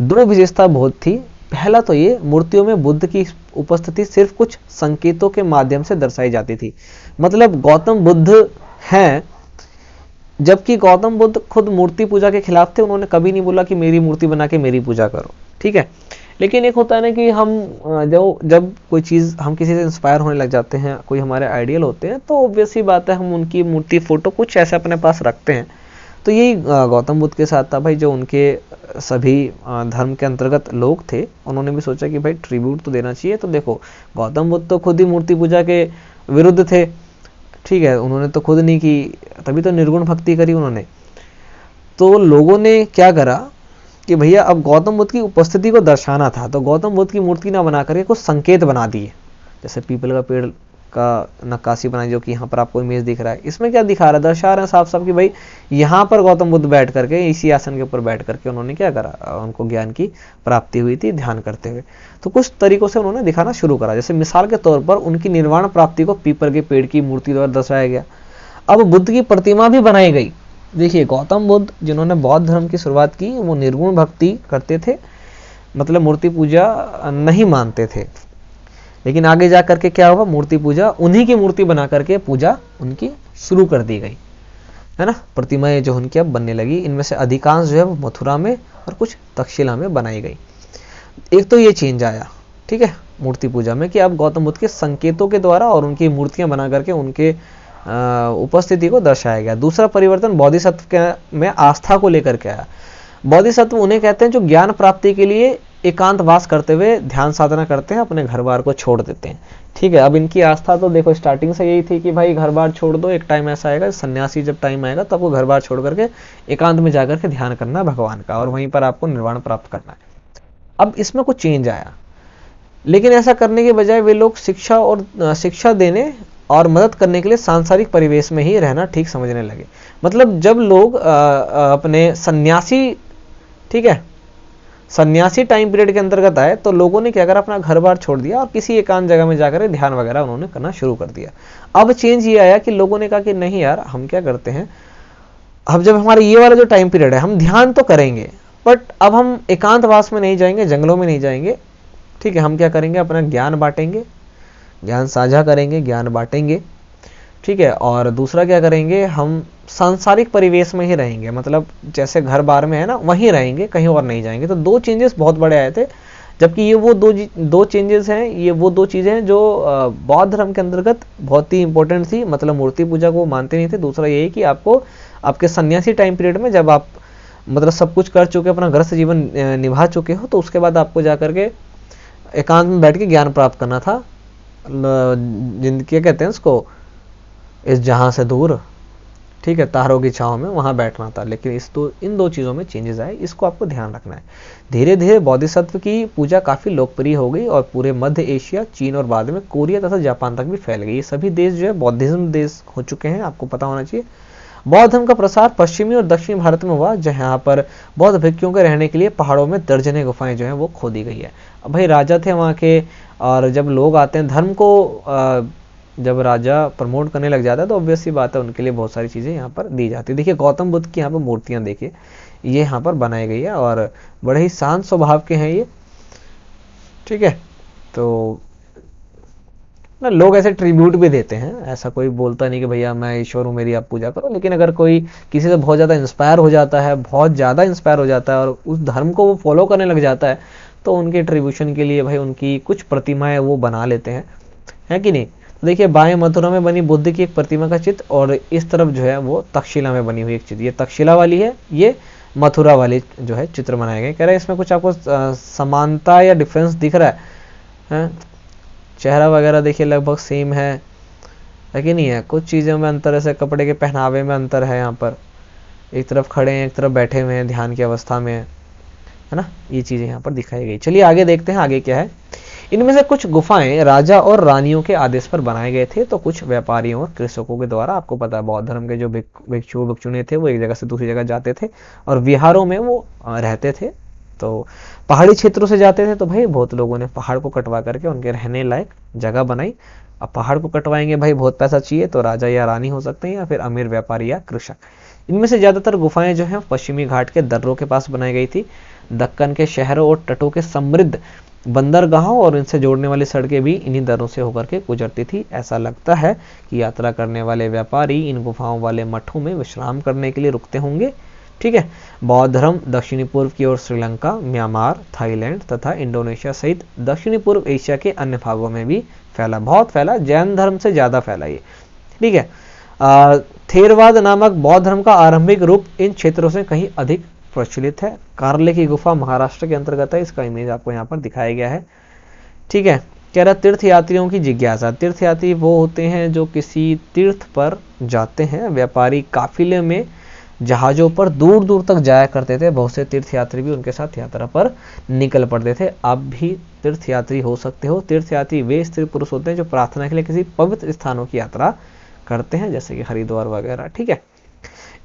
दो विशेषता बहुत थी। पहला तो ये, मूर्तियों में बुद्ध की उपस्थिति सिर्फ कुछ संकेतों के माध्यम से दर्शाई जाती थी। मतलब गौतम बुद्ध हैं, जबकि गौतम बुद्ध खुद मूर्ति पूजा के खिलाफ थे। उन्होंने कभी नहीं बोला कि मेरी मूर्ति बना के मेरी पूजा करो। ठीक है, लेकिन एक होता है ना कि हम जब कोई चीज़ हम किसी से इंस्पायर होने लग जाते हैं, कोई हमारे आइडियल होते हैं, तो ऑब्वियस ही बात है हम उनकी मूर्ति फोटो कुछ ऐसे अपने पास रखते हैं। तो यही गौतम बुद्ध के साथ था भाई। जो उनके सभी धर्म के अंतर्गत लोग थे, उन्होंने भी सोचा कि भाई ट्रिब्यूट तो देना चाहिए। तो देखो गौतम बुद्ध तो खुद ही मूर्ति पूजा के विरुद्ध थे। ठीक है, उन्होंने तो खुद नहीं की, तभी तो निर्गुण भक्ति करी उन्होंने। तो लोगों ने क्या करा कि भैया अब गौतम बुद्ध की उपस्थिति को दर्शाना था, तो गौतम बुद्ध की मूर्ति ना बना करके कुछ संकेत बना दिए। जैसे पीपल का पेड़ का नक्काशी बनाई, जो कि यहाँ पर आपको इमेज दिख रहा है। इसमें क्या दिखा रहा है, दर्शा रहे हैं साफ साफ कि भाई यहाँ पर गौतम बुद्ध बैठ करके, इसी आसन के ऊपर बैठ करके उन्होंने क्या करा, उनको ज्ञान की प्राप्ति हुई थी ध्यान करते हुए। तो कुछ तरीकों से उन्होंने दिखाना शुरू करा। जैसे मिसाल के तौर पर उनकी निर्वाण प्राप्ति को पीपल के पेड़ की मूर्ति द्वारा दर्शाया गया। अब बुद्ध की प्रतिमा भी बनाई गई। देखिए गौतम बुद्ध जिन्होंने बौद्ध धर्म की शुरुआत की, वो निर्गुण भक्ति करते थे, मतलब मूर्ति पूजा नहीं मानते थे। लेकिन आगे जा करके क्या हुआ, मूर्ति पूजा, उन्हीं की मूर्ति बना करके पूजा उनकी शुरू कर दी गई, है ना। प्रतिमाएं जो उनकी अब बनने लगी, इनमें से अधिकांश जो है वो मथुरा में और कुछ तक्षशिला में बनाई गई। एक तो ये चेंज आया, ठीक है, मूर्ति पूजा में, कि अब गौतम बुद्ध के संकेतों के द्वारा और उनकी मूर्तियां बना करके उनके उपस्थिति को दर्शाया गया। दूसरा परिवर्तन बोधिसत्व में आस्था को लेकर के आया। बोधिसत्व उन्हें कहते हैं जो ज्ञान प्राप्ति के लिए एकांतवास करते हुए ध्यान साधना करते हैं, अपने घर बार को छोड़ देते हैं। ठीक है, अब इनकी आस्था तो देखो स्टार्टिंग से यही थी कि भाई घर बार छोड़ दो, एक टाइम ऐसा आएगा सन्यासी जब टाइम आएगा तो आपको घर बार छोड़ करके एकांत में जाकर के ध्यान करना है भगवान का, और वहीं पर आपको निर्वाण प्राप्त करना है। अब इसमें कुछ चेंज आया, लेकिन ऐसा करने के बजाय वे लोग शिक्षा देने और मदद करने के लिए सांसारिक परिवेश में ही रहना ठीक समझने लगे। मतलब जब लोग अपने सन्यासी, ठीक है, सन्यासी टाइम पीरियड के अंतर्गत आए, तो लोगों ने क्या करा, अपना घर बार छोड़ दिया और किसी एकांत जगह में जाकर ध्यान वगैरह उन्होंने करना शुरू कर दिया। अब चेंज ये आया कि लोगों ने कहा कि नहीं यार, हम क्या करते हैं, अब जब हमारा ये वाला जो टाइम पीरियड है, हम ध्यान तो करेंगे, बट अब हम एकांतवास में नहीं जाएंगे, जंगलों में नहीं जाएंगे। ठीक है, हम क्या करेंगे, अपना ज्ञान बांटेंगे, ज्ञान साझा करेंगे, ज्ञान बांटेंगे। ठीक है, और दूसरा क्या करेंगे, हम सांसारिक परिवेश में ही रहेंगे, मतलब जैसे घर बार में है ना, वहीं रहेंगे, कहीं और नहीं जाएंगे। तो दो चेंजेस बहुत बड़े आए थे, जबकि ये वो दो चेंजेस हैं, ये वो दो चीज़ें हैं जो बौद्ध धर्म के अंतर्गत बहुत ही इंपॉर्टेंट थी। मतलब मूर्ति पूजा को मानते नहीं थे। दूसरा ये कि आपको आपके सन्यासी टाइम पीरियड में जब आप मतलब सब कुछ कर चुके, अपना गृहस्थ जीवन निभा चुके हो, तो उसके बाद आपको जा करके एकांत में बैठ के ज्ञान प्राप्त करना था। क्या कहते हैं उसको, इस जहां से दूर, ठीक है, तारों की छांव में वहां बैठना था। लेकिन इन दो चीज़ों में चेंजेस आए, इसको आपको ध्यान रखना है। धीरे धीरे बोधिसत्व की पूजा काफ़ी लोकप्रिय हो गई और पूरे मध्य एशिया, चीन और बाद में कोरिया तथा जापान तक भी फैल गई। ये सभी देश जो है बौद्धिज्म देश हो चुके हैं, आपको पता होना चाहिए। बौद्ध धर्म का प्रसार पश्चिमी और दक्षिणी भारत में हुआ, जहाँ पर बौद्ध भिक्षुओं के रहने के लिए पहाड़ों में दर्जनें गुफाएं जो हैं वो खोदी गई है। अब भाई राजा थे वहाँ के, और जब लोग आते हैं धर्म को जब राजा प्रमोट करने लग जाता है, तो ऑब्वियस सी बात है उनके लिए बहुत सारी चीज़ें यहाँ पर दी जाती है। देखिए गौतम बुद्ध की यहाँ पर मूर्तियाँ देखिए, ये यहाँ पर बनाई गई है और बड़े ही शांत स्वभाव के हैं ये। ठीक है, तो ना लोग ऐसे ट्रिब्यूट भी देते हैं, ऐसा कोई बोलता नहीं कि भैया मैं ईश्वर हूँ, मेरी आप पूजा करो। लेकिन अगर कोई किसी से बहुत ज़्यादा इंस्पायर हो जाता है, बहुत ज़्यादा इंस्पायर हो जाता है और उस धर्म को वो फॉलो करने लग जाता है, तो उनके ट्रिब्यूशन के लिए भाई उनकी कुछ प्रतिमाएं वो बना लेते हैं, है कि नहीं। देखिए बाएं मथुरा में बनी बुद्ध की एक प्रतिमा का चित्र, और इस तरफ जो है वो तक्षशिला में बनी हुई एक चित्र, ये तक्षशिला वाली है, ये मथुरा वाली जो है चित्र बनाए गए। कह रहे हैं इसमें कुछ आपको समानता या डिफरेंस दिख रहा है? चेहरा वगैरह देखिए लगभग सेम है कि नहीं है, कुछ चीज़ों में अंतर है, कपड़े के पहनावे में अंतर है यहाँ पर, एक तरफ खड़े हैं, एक तरफ बैठे हुए हैं, ध्यान की अवस्था में है ना। ये चीजें यहाँ पर दिखाई गई। चलिए आगे देखते हैं आगे क्या है। इनमें से कुछ गुफाएं राजा और रानियों के आदेश पर बनाए गए थे, तो कुछ व्यापारियों और कृषकों के द्वारा। आपको पता है बौद्ध धर्म के जो भिक्षु भिक्षुणी थे वो एक जगह से दूसरी जगह जाते थे और विहारों में वो रहते थे। तो पहाड़ी क्षेत्रों से जाते थे तो भाई बहुत लोगों ने पहाड़ को कटवा करके उनके रहने लायक जगह बनाई। अब पहाड़ को कटवाएंगे भाई, बहुत पैसा चाहिए, तो राजा या रानी हो सकते हैं या फिर अमीर व्यापारी या कृषक। इनमें से ज्यादातर गुफाएं जो है पश्चिमी घाट के दर्रों के पास बनाई गई थी। दक्कन के शहरों और तटों के समृद्ध बंदरगाहों और इनसे जोड़ने वाली सड़कें भी इन्हीं दरों से होकर के गुजरती थी। ऐसा लगता है कि यात्रा करने वाले व्यापारी इन गुफाओं वाले मठों में विश्राम करने के लिए रुकते होंगे। ठीक है। बौद्ध धर्म दक्षिणी पूर्व की ओर श्रीलंका, म्यांमार, थाईलैंड तथा इंडोनेशिया सहित दक्षिणी पूर्व एशिया के अन्य भागों में भी फैला, बहुत फैला, जैन धर्म से ज्यादा फैला ये। ठीक है। थेरवाद नामक बौद्ध धर्म का आरंभिक रूप इन क्षेत्रों से कहीं अधिक प्रचलित है। कारले की गुफा महाराष्ट्र के अंतर्गत है, इसका इमेज आपको यहाँ पर दिखाया गया है। ठीक है। कह रहा तीर्थ यात्रियों की जिज्ञासा। तीर्थ यात्री वो होते हैं जो किसी तीर्थ पर जाते हैं। व्यापारी काफिले में जहाजों पर दूर दूर तक जाया करते थे। बहुत से तीर्थ यात्री भी उनके साथ यात्रा पर निकल पड़ते थे। आप भी तीर्थ यात्री हो सकते हो। तीर्थ यात्री वे स्त्री पुरुष होते हैं जो प्रार्थना के लिए किसी पवित्र स्थानों की यात्रा करते हैं, जैसे कि हरिद्वार वगैरह। ठीक है।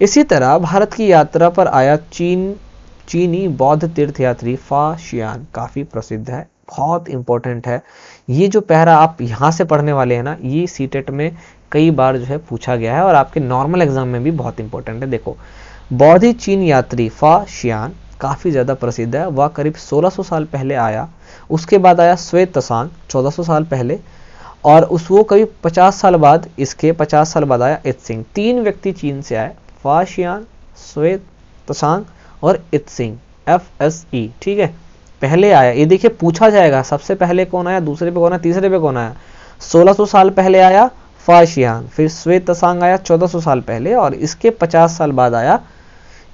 इसी तरह भारत की यात्रा पर आया चीनी बौद्ध तीर्थयात्री फा शियान काफी प्रसिद्ध है, बहुत इंपॉर्टेंट है। ये जो पैरा आप यहाँ से पढ़ने वाले हैं ना, ये सीटेट में कई बार जो है पूछा गया है और आपके नॉर्मल एग्जाम में भी बहुत इंपॉर्टेंट है। देखो, बौद्ध चीन यात्री फा शियान काफी ज्यादा प्रसिद्ध है। वह करीब 1600 साल पहले आया। उसके बाद आया श्वेत त्सांग 1400 साल पहले, और वो करीब 50 साल बाद, इसके 50 साल बाद आया इत्सिंग। 3 व्यक्ति चीन से आए, फा शियान, श्वेत त्सांग और इत्सिंग, FSE। ठीक है। पहले आया, ये देखिए पूछा जाएगा सबसे पहले कौन आया, दूसरे पे कौन आया, तीसरे पे कौन आया। 1600 साल पहले आया फा शियान, फिर श्वेत त्सांग आया 1400 साल पहले, और इसके 50 साल बाद आया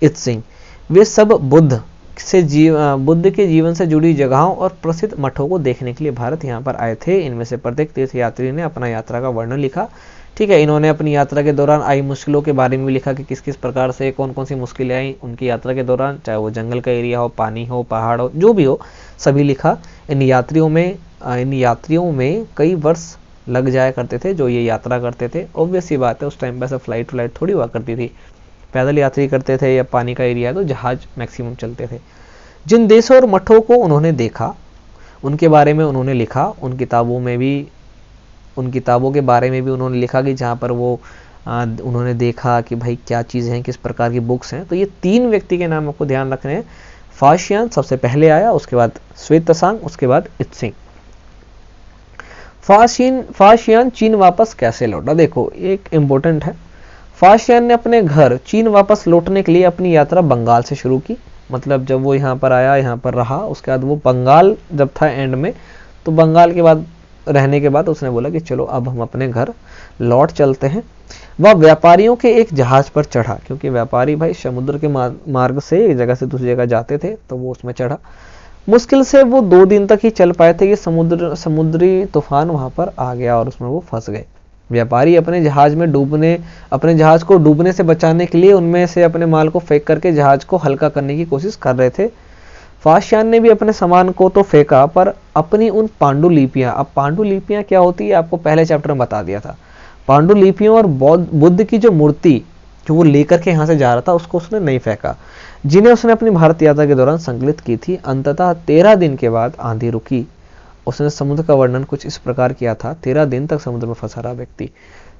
इत्सिंग। वे सब बुद्ध के जीवन से जुड़ी जगहों और प्रसिद्ध मठों को देखने के लिए भारत यहाँ पर आए थे। इनमें से प्रत्येक तीर्थ यात्री ने अपना यात्रा का वर्णन लिखा। ठीक है। इन्होंने अपनी यात्रा के दौरान आई मुश्किलों के बारे में भी लिखा कि किस किस प्रकार से कौन कौन सी मुश्किलें आई उनकी यात्रा के दौरान, चाहे वो जंगल का एरिया हो, पानी हो, पहाड़ हो, जो भी हो, सभी लिखा। इन यात्रियों में कई वर्ष लग जाया करते थे जो ये यात्रा करते थे। ऑब्वियस सी बात है, उस टाइम पे ऐसा फ्लाइट थोड़ी हुआ करती थी। पैदल यात्री करते थे या पानी का एरिया है तो जहाज मैक्सिमम चलते थे। जिन देशों और मठों को उन्होंने देखा उनके बारे में उन्होंने लिखा। उन किताबों के बारे में भी उन्होंने लिखा कि जहाँ पर वो उन्होंने देखा कि भाई क्या चीज़ें हैं, किस प्रकार की बुक्स हैं। तो ये 3 व्यक्ति के नाम आपको ध्यान रखने हैं। फा शियान सबसे पहले आया, उसके बाद श्वेत त्सांग, उसके बाद इत्सिंग। फा शियान चीन वापस कैसे लौटा। देखो, एक इम्पोर्टेंट है। फा शियान ने अपने घर चीन वापस लौटने के लिए अपनी यात्रा बंगाल से शुरू की। मतलब जब वो यहाँ पर आया, यहाँ पर रहा, उसके बाद वो बंगाल जब था एंड में, तो बंगाल के बाद रहने के बाद उसने बोला कि चलो अब हम अपने घर लौट चलते हैं। वह व्यापारियों के एक जहाज पर चढ़ा, क्योंकि व्यापारी भाई समुद्र के मार्ग से एक जगह से दूसरी जगह जाते थे, तो वो उसमें चढ़ा। मुश्किल से वो 2 दिन तक ही चल पाए थे कि समुद्री तूफान वहां पर आ गया और उसमें वो फंस गए। व्यापारी अपने जहाज को डूबने से बचाने के लिए उनमें से अपने माल को फेंक करके जहाज को हल्का करने की कोशिश कर रहे थे। फा शियान ने भी अपने सामान को तो फेंका, पर अपनी उन पांडुलिपियां, अब पांडुलिपियां क्या होती है आपको पहले चैप्टर में बता दिया था। पांडुलिपियों और बुद्ध की जो मूर्ति जो वो लेकर के यहाँ से जा रहा था, उसको उसने नहीं फेंका, जिन्हें उसने अपनी भारत यात्रा के दौरान संकलित की थी। अंततः 13 दिन के बाद आंधी रुकी। उसने समुद्र का वर्णन कुछ इस प्रकार किया था। 13 दिन तक समुद्र में फंसा रहा व्यक्ति।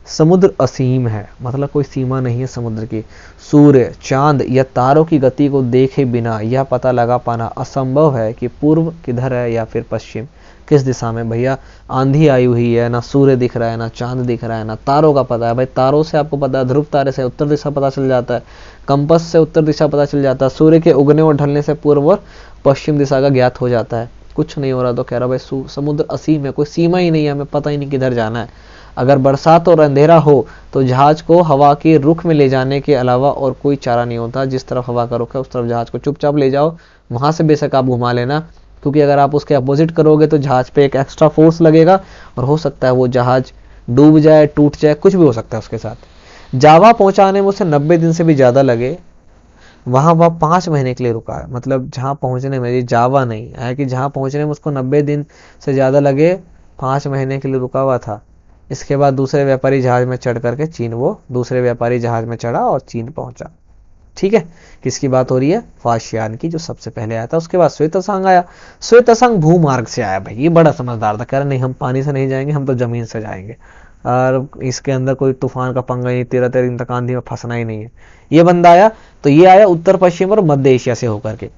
समुद्र असीम है, मतलब कोई सीमा नहीं है समुद्र की। सूर्य, चांद या तारों की गति को देखे बिना यह पता लगा पाना असंभव है कि पूर्व किधर है या फिर पश्चिम, किस दिशा में। भैया आंधी आई हुई है, ना सूर्य दिख रहा है, ना चांद दिख रहा है, ना तारों का पता है। भाई तारों से आपको पता है, ध्रुव तारे से उत्तर दिशा पता चल जाता है, कंपास से उत्तर दिशा पता चल जाता है, सूर्य के उगने और ढलने से पूर्व और पश्चिम दिशा का ज्ञात हो जाता है। कुछ नहीं हो रहा तो कह रहा भाई समुद्र असीम है, कोई सीमा ही नहीं है, हमें पता ही नहीं किधर जाना है। अगर बरसात और अंधेरा हो तो जहाज को हवा के रुख में ले जाने के अलावा और कोई चारा नहीं होता। जिस तरफ हवा का रुख है उस तरफ जहाज को चुपचाप ले जाओ, वहां से बेशक आप घुमा लेना, क्योंकि अगर आप उसके अपोजिट करोगे तो जहाज पे एक एक्स्ट्रा फोर्स लगेगा और हो सकता है वो जहाज डूब जाए, टूट जाए, कुछ भी हो सकता है उसके साथ। जावा पहुंचाने में उसे 90 दिन से भी ज्यादा लगे। वहाँ वह 5 महीने के लिए रुका है। मतलब जहाँ पहुँचने में, ये जावा नहीं है कि जहाँ पहुँचने में उसको 90 दिन से ज़्यादा लगे, 5 महीने के लिए रुका हुआ था। इसके बाद दूसरे व्यापारी जहाज में चढ़ करके चीन, वो दूसरे व्यापारी जहाज में चढ़ा और चीन पहुंचा। ठीक है, किसकी बात हो रही है? फाशियान की, जो सबसे पहले आया था। उसके बाद श्वेतसांग आया। श्वेतसांग भूमार्ग से आया भाई, ये बड़ा समझदार था, कह रहा नहीं हम पानी से नहीं जाएंगे, हम तो जमीन से जाएंगे, और इसके अंदर कोई तूफान का पंगा नहीं, 13 दिन तक आंधी में फंसना ही नहीं है। ये बंदा आया तो ये आया उत्तर पश्चिम और मध्य एशिया से होकर के,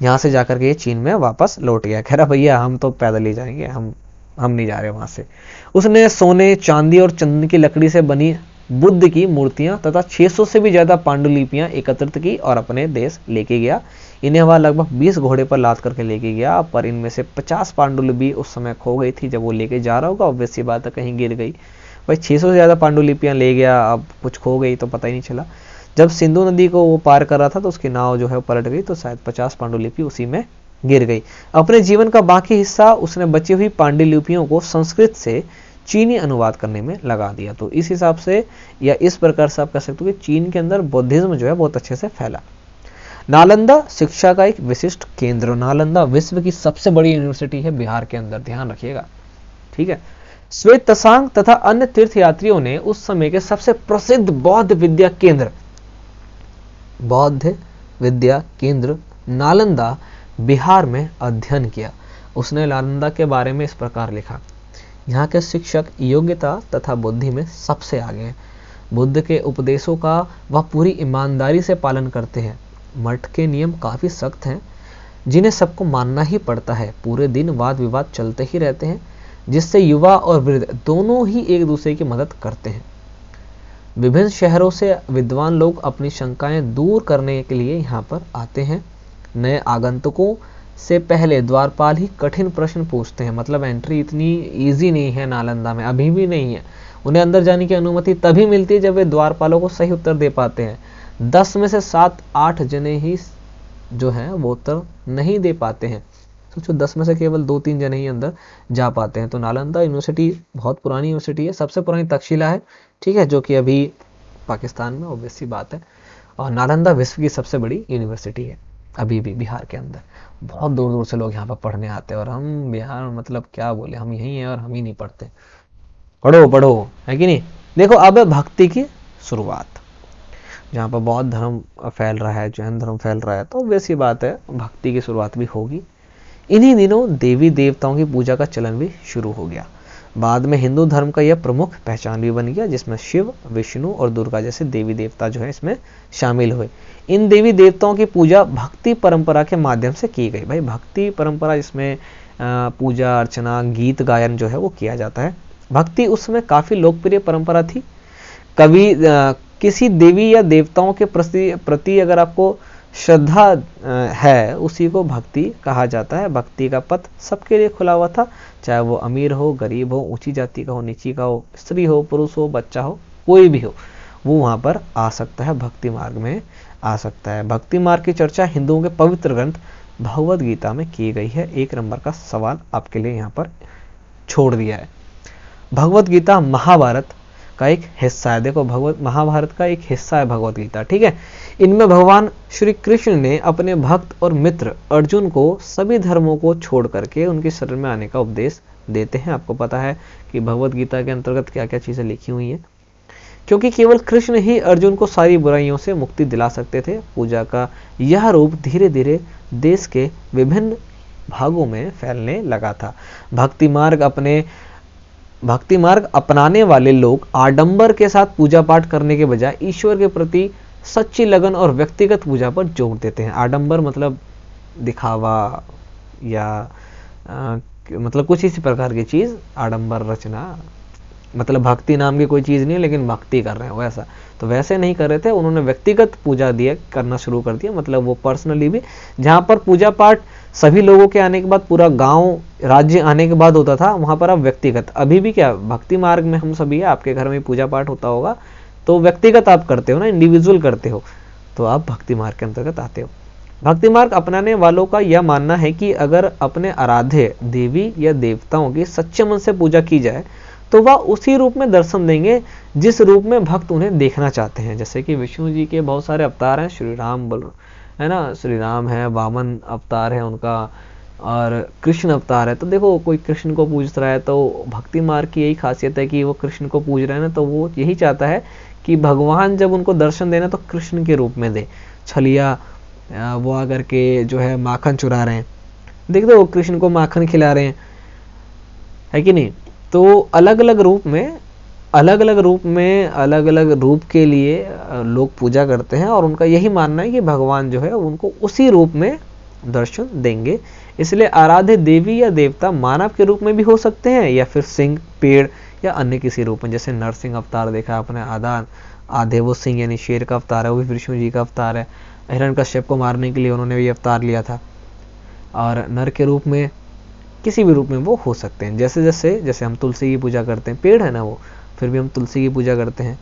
यहाँ से जाकर के ये चीन में वापस लौट गया। कह रहा भैया हम तो पैदल ही जाएंगे, हम नहीं जा रहे वहां से। उसने सोने, चांदी और चंदन की लकड़ी से बनी बुद्ध की मूर्तियां तथा 600 से भी ज्यादा पांडुलिपियां एकत्रित की और अपने देश लेके गया। इन्हें वह लगभग 20 घोड़े पर लाद करके लेके गया, पर इनमें से 50 पांडुलिपि उस समय खो गई थी जब वो लेके जा रहा होगा। ऑब्वियस सी बात है, कहीं गिर गई भाई। 600 से ज्यादा पांडुलिपियां ले गया, अब कुछ खो गई तो पता ही नहीं चला। जब सिंधु नदी को वो पार कर रहा था तो उसकी नाव जो है पलट गई, तो शायद 50 पांडुलिपि उसी में गिर गई। अपने जीवन का बाकी हिस्सा उसने बची हुई पांडुलिपियों को संस्कृत से चीनी अनुवाद करने में लगा दिया। तो इस हिसाब से या इस प्रकार से आप कह सकते हो कि चीन के अंदर बौद्धिज्म जो है बहुत अच्छे से फैला। नालंदा शिक्षा का एक विशिष्ट केंद्र। नालंदा विश्व की सबसे बड़ी यूनिवर्सिटी है बिहार के अंदर, ध्यान रखिएगा। ठीक है, श्वेतसांग तथा अन्य तीर्थयात्रियों ने उस समय के सबसे प्रसिद्ध बौद्ध विद्या केंद्र नालंदा बिहार में अध्ययन किया। उसने नालंदा के बारे में इस प्रकार लिखा, यहाँ के शिक्षक योग्यता तथा बुद्धि में सबसे आगे हैं। बुद्ध के उपदेशों का वह पूरी ईमानदारी से पालन करते हैं। मठ के नियम काफी सख्त हैं, जिन्हें सबको मानना ही पड़ता है। पूरे दिन वाद विवाद चलते ही रहते हैं, जिससे युवा और वृद्ध दोनों ही एक दूसरे की मदद करते हैं। विभिन्न शहरों से विद्वान लोग अपनी शंकाएं दूर करने के लिए यहाँ पर आते हैं। नए आगंतुकों से पहले द्वारपाल ही कठिन प्रश्न पूछते हैं। मतलब एंट्री इतनी इजी नहीं है नालंदा में, अभी भी नहीं है। उन्हें अंदर जाने की अनुमति तभी मिलती है जब वे द्वारपालों को सही उत्तर दे पाते हैं। 10 में से 7-8 जने ही जो हैं वो उत्तर नहीं दे पाते हैं। सोचो 10 में से केवल 2-3 जने ही अंदर जा पाते हैं। तो नालंदा यूनिवर्सिटी बहुत पुरानी यूनिवर्सिटी है, सबसे पुरानी तक्षशिला है, ठीक है, जो कि अभी पाकिस्तान में, ऑब्वियस सी बात है। और नालंदा विश्व की सबसे बड़ी यूनिवर्सिटी है अभी भी बिहार के अंदर। बहुत दूर दूर से लोग यहाँ पर पढ़ने आते हैं, और हम बिहार मतलब क्या बोले, हम यहीं हैं और हम ही नहीं पढ़ते। पढ़ो पढ़ो, है कि नहीं। देखो अब भक्ति की शुरुआत, जहाँ पर बौद्ध धर्म फैल रहा है, जैन धर्म फैल रहा है, तो वैसी बात है भक्ति की शुरुआत भी होगी। इन्हीं दिनों देवी देवताओं की पूजा का चलन भी शुरू हो गया। बाद में हिंदू धर्म का यह प्रमुख पहचान भी बन गया, जिसमें शिव, विष्णु और दुर्गा जैसे देवी देवता जो है इसमें शामिल हुए। इन देवी देवताओं की पूजा भक्ति परंपरा के माध्यम से की गई। भाई भक्ति परंपरा, जिसमें पूजा अर्चना, गीत गायन जो है वो किया जाता है। भक्ति उस समय काफी लोकप्रिय परंपरा थी। कभी किसी देवी या देवताओं के प्रति अगर आपको श्रद्धा है, उसी को भक्ति कहा जाता है। भक्ति का पथ सबके लिए खुला हुआ था, चाहे वो अमीर हो, गरीब हो, ऊंची जाति का हो, नीची का हो, स्त्री हो, पुरुष हो, बच्चा हो, कोई भी हो, वो वहां पर आ सकता है, भक्ति मार्ग में आ सकता है। भक्ति मार्ग की चर्चा हिंदुओं के पवित्र ग्रंथ भगवद गीता में की गई है। 1 नंबर का सवाल आपके लिए यहाँ पर छोड़ दिया है। भगवद गीता महाभारत का एक हिस्सा है। देखो महाभारत का एक हिस्सा है भगवद गीता, ठीक है। इनमें भगवान श्री कृष्ण ने अपने भक्त और मित्र अर्जुन को सभी धर्मों को छोड़ करके उनकी शरण में आने का उपदेश देते हैं। आपको पता है कि भगवद गीता के अंतर्गत क्या क्या चीजें लिखी हुई हैं, क्योंकि केवल कृष्ण ही अर्जुन को सारी बुराइयों से मुक्ति दिला सकते थे। पूजा का यह रूप धीरे धीरे देश के विभिन्न भागों में फैलने लगा था। भक्ति मार्ग अपनाने वाले लोग आडंबर के साथ पूजा पाठ करने के बजाय ईश्वर के प्रति सच्ची लगन और व्यक्तिगत पूजा पर जोर देते हैं। आडंबर मतलब दिखावा या मतलब कुछ इसी प्रकार की चीज, आडंबर रचना, मतलब भक्ति नाम की कोई चीज नहीं है, लेकिन भक्ति कर रहे हैं वैसा। तो वैसे नहीं कर रहे थे, उन्होंने व्यक्तिगत पूजा करना शुरू कर दिया। मतलब वो पर्सनली भी, जहां पर पूजा पाठ सभी लोगों के आने के बाद, पूरा गांव राज्य आने के बाद होता था, वहां पर अब व्यक्तिगत। अभी भी क्या भक्ति मार्ग में हम सभी है, आपके घर में पूजा पाठ होता होगा, तो व्यक्तिगत आप करते हो ना, इंडिविजुअल करते हो, तो आप भक्ति मार्ग के अंतर्गत आते हो। भक्ति मार्ग अपनाने वालों का यह मानना है कि अगर अपने आराध्य देवी या देवताओं की सच्चे मन से पूजा की जाए तो वह उसी रूप में दर्शन देंगे जिस रूप में भक्त उन्हें देखना चाहते हैं। जैसे कि विष्णु जी के बहुत सारे अवतार हैं, श्री राम है ना, श्री राम है, वामन अवतार है उनका, और कृष्ण अवतार है। तो देखो कोई कृष्ण को पूज रहा है तो भक्ति मार्ग की यही खासियत है कि वो कृष्ण को पूज रहे हैं ना, तो वो यही चाहता है कि भगवान जब उनको दर्शन देना तो कृष्ण के रूप में दे। छलिया वो आकर के जो है माखन चुरा रहे हैं, देख दो कृष्ण को माखन खिला रहे हैं, है कि नहीं। तो अलग अलग रूप में अलग अलग रूप के लिए लोग पूजा करते हैं, और उनका यही मानना है कि भगवान जो है उनको उसी रूप में दर्शन देंगे। इसलिए आराध्य देवी या देवता मानव के रूप में भी हो सकते हैं, या फिर सिंह, पेड़ या अन्य किसी रूप में। जैसे नरसिंह अवतार देखा आपने, आधे वो सिंह यानी शेर का अवतार है, वो भी विष्णु जी का अवतार है। हिरण्यकश्यप को मारने के लिए उन्होंने भी अवतार लिया था। और नर के रूप में किसी भी रूप में वो हो सकते हैं। जैसे हम तुलसी की पूजा करते हैं, पेड़ है ना वो, फिर भी हम तुलसी की पूजा करते हैं।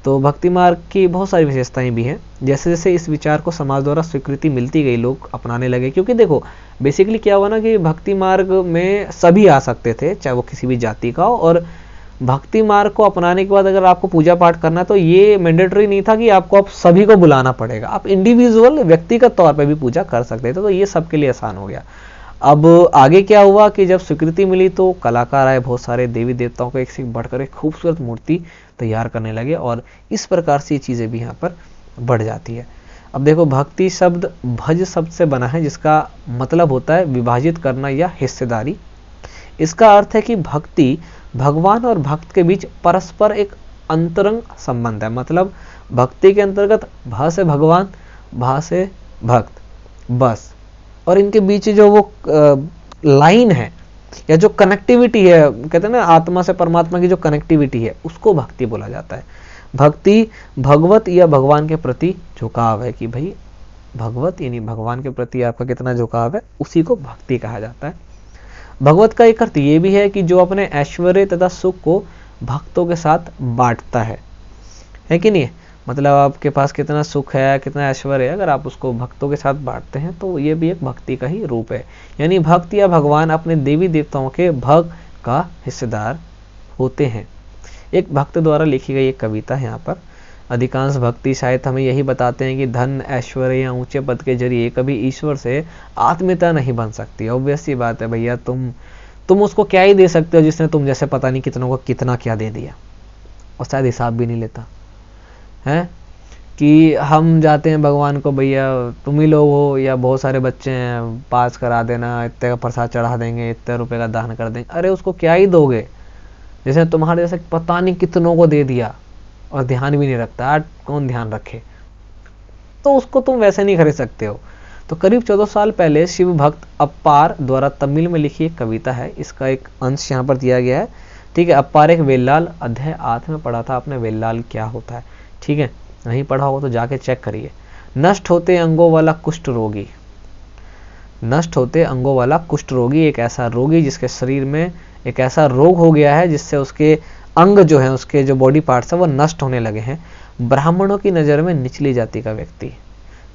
तो भक्ति मार्ग की बहुत सारी विशेषताएं भी हैं। जैसे जैसे इस विचार को समाज द्वारा स्वीकृति मिलती गई, लोग अपनाने लगे। क्योंकि देखो बेसिकली क्या हुआ ना कि भक्ति मार्ग में सभी आ सकते थे, चाहे वो किसी भी जाति का हो, और भक्ति मार्ग को अपनाने के बाद अगर आपको पूजा पाठ करना है तो ये मैंडेटरी नहीं था कि आपको आप सभी को बुलाना पड़ेगा, आप इंडिविजुअल व्यक्तिगत तौर पर भी पूजा कर सकते थे। तो ये सबके लिए आसान हो गया। अब आगे क्या हुआ कि जब स्वीकृति मिली तो कलाकार आए, बहुत सारे देवी देवताओं को एक से बढ़कर एक खूबसूरत मूर्ति तैयार करने लगे, और इस प्रकार से ये चीज़ें भी यहाँ पर बढ़ जाती है। अब देखो भक्ति शब्द भज शब्द से बना है, जिसका मतलब होता है विभाजित करना या हिस्सेदारी। इसका अर्थ है कि भक्ति भगवान और भक्त के बीच परस्पर एक अंतरंग संबंध है। मतलब भक्ति के अंतर्गत भ से भगवान, भा से भक्त, बस। और इनके बीच जो वो लाइन है या जो कनेक्टिविटी है, कहते हैं ना आत्मा से परमात्मा की जो कनेक्टिविटी है, उसको भक्ति बोला जाता है। भक्ति भगवत या भगवान के प्रति झुकाव है, कि भाई भगवत यानी भगवान के प्रति आपका कितना झुकाव है, उसी को भक्ति कहा जाता है। भगवत का एक अर्थ ये भी है कि जो अपने ऐश्वर्य तथा सुख को भक्तों के साथ बांटता है कि नहीं। मतलब आपके पास कितना सुख है, कितना ऐश्वर्य है, अगर आप उसको भक्तों के साथ बांटते हैं तो ये भी एक भक्ति का ही रूप है। यानी भक्त या भगवान अपने देवी देवताओं के भग का हिस्सेदार होते हैं। एक भक्त द्वारा लिखी गई एक कविता है यहाँ पर। अधिकांश भक्ति साहित्य हमें यही बताते हैं कि धन, ऐश्वर्य या ऊंचे पद के जरिए कभी ईश्वर से आत्मीयता नहीं बन सकती। ऑब्वियस सी बात है भैया, तुम उसको क्या ही दे सकते हो जिसने तुम जैसे पता नहीं कितनों को कितना क्या दे दिया, और शायद हिसाब भी नहीं लेता है। कि हम जाते हैं भगवान को, भैया तुम ही लोग हो या बहुत सारे बच्चे हैं, पास करा देना, इतने का प्रसाद चढ़ा देंगे, इतने रुपए का दान कर देंगे। अरे उसको क्या ही दोगे, जैसे तुम्हारे जैसे पता नहीं कितनों को दे दिया और ध्यान भी नहीं रखता। आज कौन ध्यान रखे, तो उसको तुम वैसे नहीं खरीद सकते हो। तो करीब 14 साल पहले शिव भक्त अप्पार द्वारा तमिल में लिखी एक कविता है, इसका एक अंश यहाँ पर दिया गया है। ठीक है, अप्पार एक वेल्लाल, अध्याय 8 में पढ़ा था आपने वेल्लाल क्या होता है। ठीक है, नहीं पढ़ा होगा तो जाके चेक करिए। नष्ट होते अंगों वाला कुष्ठ रोगी, नष्ट होते अंगों वाला कुष्ठ रोगी, एक ऐसा रोगी जिसके शरीर में एक ऐसा रोग हो गया है जिससे उसके अंग जो है, उसके जो बॉडी पार्ट्स है वो नष्ट होने लगे हैं। ब्राह्मणों की नज़र में निचली जाति का व्यक्ति,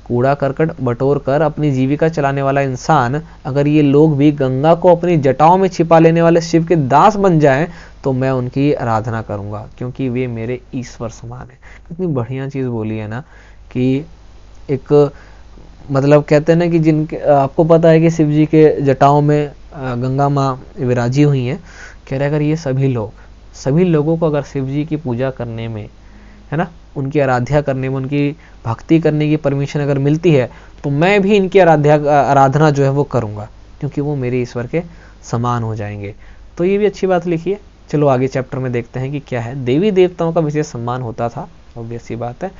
कूड़ा करकट बटोर कर अपनी जीविका चलाने वाला इंसान, अगर ये लोग भी गंगा को अपनी जटाओं में छिपा लेने वाले शिव के दास बन जाएं तो मैं उनकी आराधना करूंगा, क्योंकि वे मेरे ईश्वर समान है। कितनी बढ़िया चीज़ बोली है ना, कि एक मतलब कहते हैं ना कि जिनके आपको पता है कि शिव जी के जटाओं में गंगा माँ विराजी हुई हैं। कह रहे अगर ये सभी लोगों को अगर शिव जी की पूजा करने में, है ना, उनकी आराध्या करने में, उनकी भक्ति करने की परमिशन अगर मिलती है तो मैं भी इनकी आराधना जो है वो करूँगा, क्योंकि वो मेरे ईश्वर के समान हो जाएंगे। तो ये भी अच्छी बात लिखी है। चलो आगे चैप्टर में देखते हैं कि क्या है। देवी देवताओं का विशेष सम्मान होता था, ऑब्वियस सी बात है।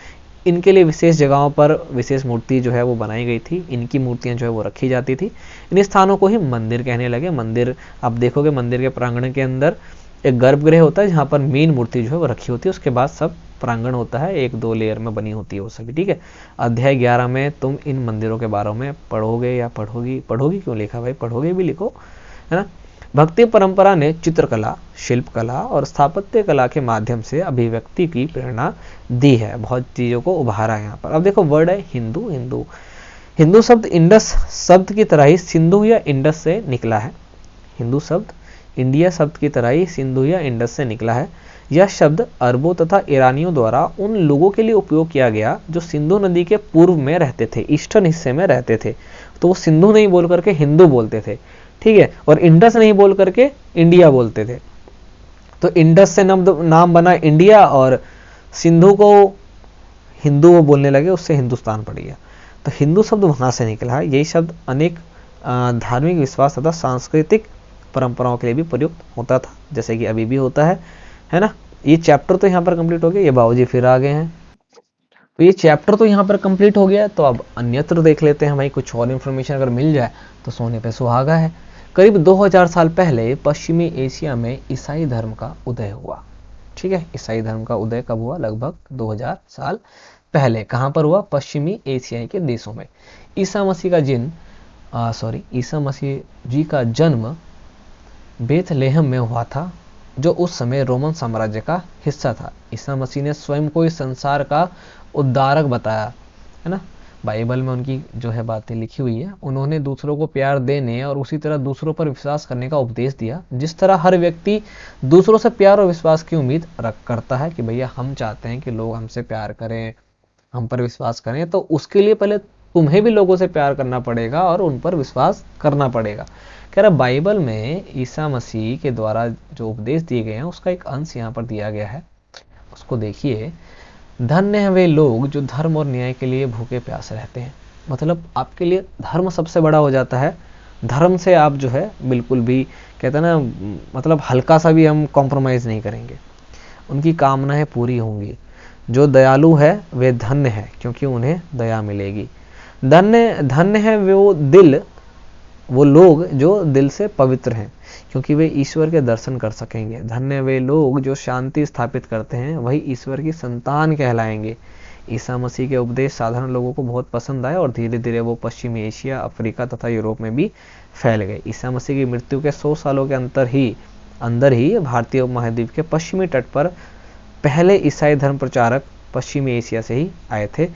इनके लिए विशेष जगहों पर विशेष मूर्ति जो है वो बनाई गई थी, इनकी मूर्तियां जो है वो रखी जाती थी। इन स्थानों को ही मंदिर कहने लगे। मंदिर आप देखोगे, मंदिर के प्रांगण के अंदर एक गर्भगृह होता है जहाँ पर मेन मूर्ति जो है वो रखी होती है, उसके बाद सब प्रांगण होता है, 1-2 लेयर में बनी होती है वो सभी। ठीक है, अध्याय 11 में तुम इन मंदिरों के बारे में पढ़ोगे या पढ़ोगी क्यों लिखा भाई, पढ़ोगे भी लिखो, है ना। भक्ति परंपरा ने चित्रकला, शिल्पकला और स्थापत्य कला के माध्यम से अभिव्यक्ति की प्रेरणा दी है, बहुत चीज़ों को उभारा है यहाँ पर। अब देखो वर्ड है हिंदू शब्द इंडस शब्द की तरह ही सिंधु या इंडस से निकला है। हिंदू शब्द इंडिया शब्द की तरह ही सिंधु या इंडस से निकला है। यह शब्द अरबों तथा ईरानियों द्वारा उन लोगों के लिए उपयोग किया गया जो सिंधु नदी के पूर्व में रहते थे, ईस्टर्न हिस्से में रहते थे। तो वो सिंधु नहीं बोल करके हिंदू बोलते थे, ठीक है, और इंडस नहीं बोल करके इंडिया बोलते थे। तो इंडस से नाम बना इंडिया, और सिंधु को हिंदू वो बोलने लगे, उससे हिंदुस्तान पड़ गया। तो हिंदू शब्द वहां से निकला है। यही शब्द अनेक धार्मिक विश्वास तथा सांस्कृतिक परंपराओं के लिए भी प्रयुक्त होता था, जैसे कि अभी भी होता है ना। ये चैप्टर तो यहाँ पर कंप्लीट हो गया। ये बाबूजी फिर आ गए हैं। तो ये चैप्टर तो यहाँ पर कंप्लीट हो गया। तो अब अन्यत्र देख लेते हैं भाई, कुछ और इन्फॉर्मेशन अगर मिल जाए तो सोने पे सुहागा है। करीब 2000 साल पहले पश्चिमी एशिया में ईसाई धर्म का उदय हुआ। ठीक है, ईसाई धर्म का उदय कब हुआ? लगभग 2000 साल पहले। कहाँ पर हुआ? पश्चिमी एशिया के देशों में। ईसा मसीह जी का जन्म बेथलेहम में हुआ था, जो उस समय रोमन साम्राज्य का हिस्सा था। ईसा मसीह ने स्वयं को इस संसार का उद्धारक बताया, है ना। बाइबल में उनकी जो है बातें लिखी हुई है। उन्होंने दूसरों को प्यार देने और उसी तरह दूसरों पर विश्वास करने का उपदेश दिया। जिस तरह हर व्यक्ति दूसरों से प्यार और विश्वास की उम्मीद करता है कि भैया हम चाहते हैं कि लोग हमसे प्यार करें, हम पर विश्वास करें, तो उसके लिए पहले तुम्हें भी लोगों से प्यार करना पड़ेगा और उन पर विश्वास करना पड़ेगा। कह रहा बाइबल में ईसा मसीह के द्वारा जो उपदेश दिए गए हैं उसका एक अंश यहाँ पर दिया गया है, उसको देखिए। धन्य हैं वे लोग जो धर्म और न्याय के लिए भूखे प्यासे रहते हैं। मतलब आपके लिए धर्म सबसे बड़ा हो जाता है। धर्म से आप जो है बिल्कुल भी, कहते हैं ना, मतलब हल्का सा भी हम कॉम्प्रोमाइज नहीं करेंगे। उनकी कामनाएं पूरी होंगी। जो दयालु है वे धन्य है, क्योंकि उन्हें दया मिलेगी। धन्य है वो लोग जो दिल से पवित्र हैं, क्योंकि वे ईश्वर के दर्शन कर सकेंगे। धन्य वे लोग जो शांति स्थापित करते हैं, वही ईश्वर की संतान कहलाएंगे। ईसा मसीह के उपदेश साधारण लोगों को बहुत पसंद आए और धीरे धीरे वो पश्चिमी एशिया, अफ्रीका तथा यूरोप में भी फैल गए। ईसा मसीह की मृत्यु के 100 सालों के अंदर ही भारतीय उपमहाद्वीप के पश्चिमी तट पर पहले ईसाई धर्म प्रचारक पश्चिमी एशिया से ही आए थे।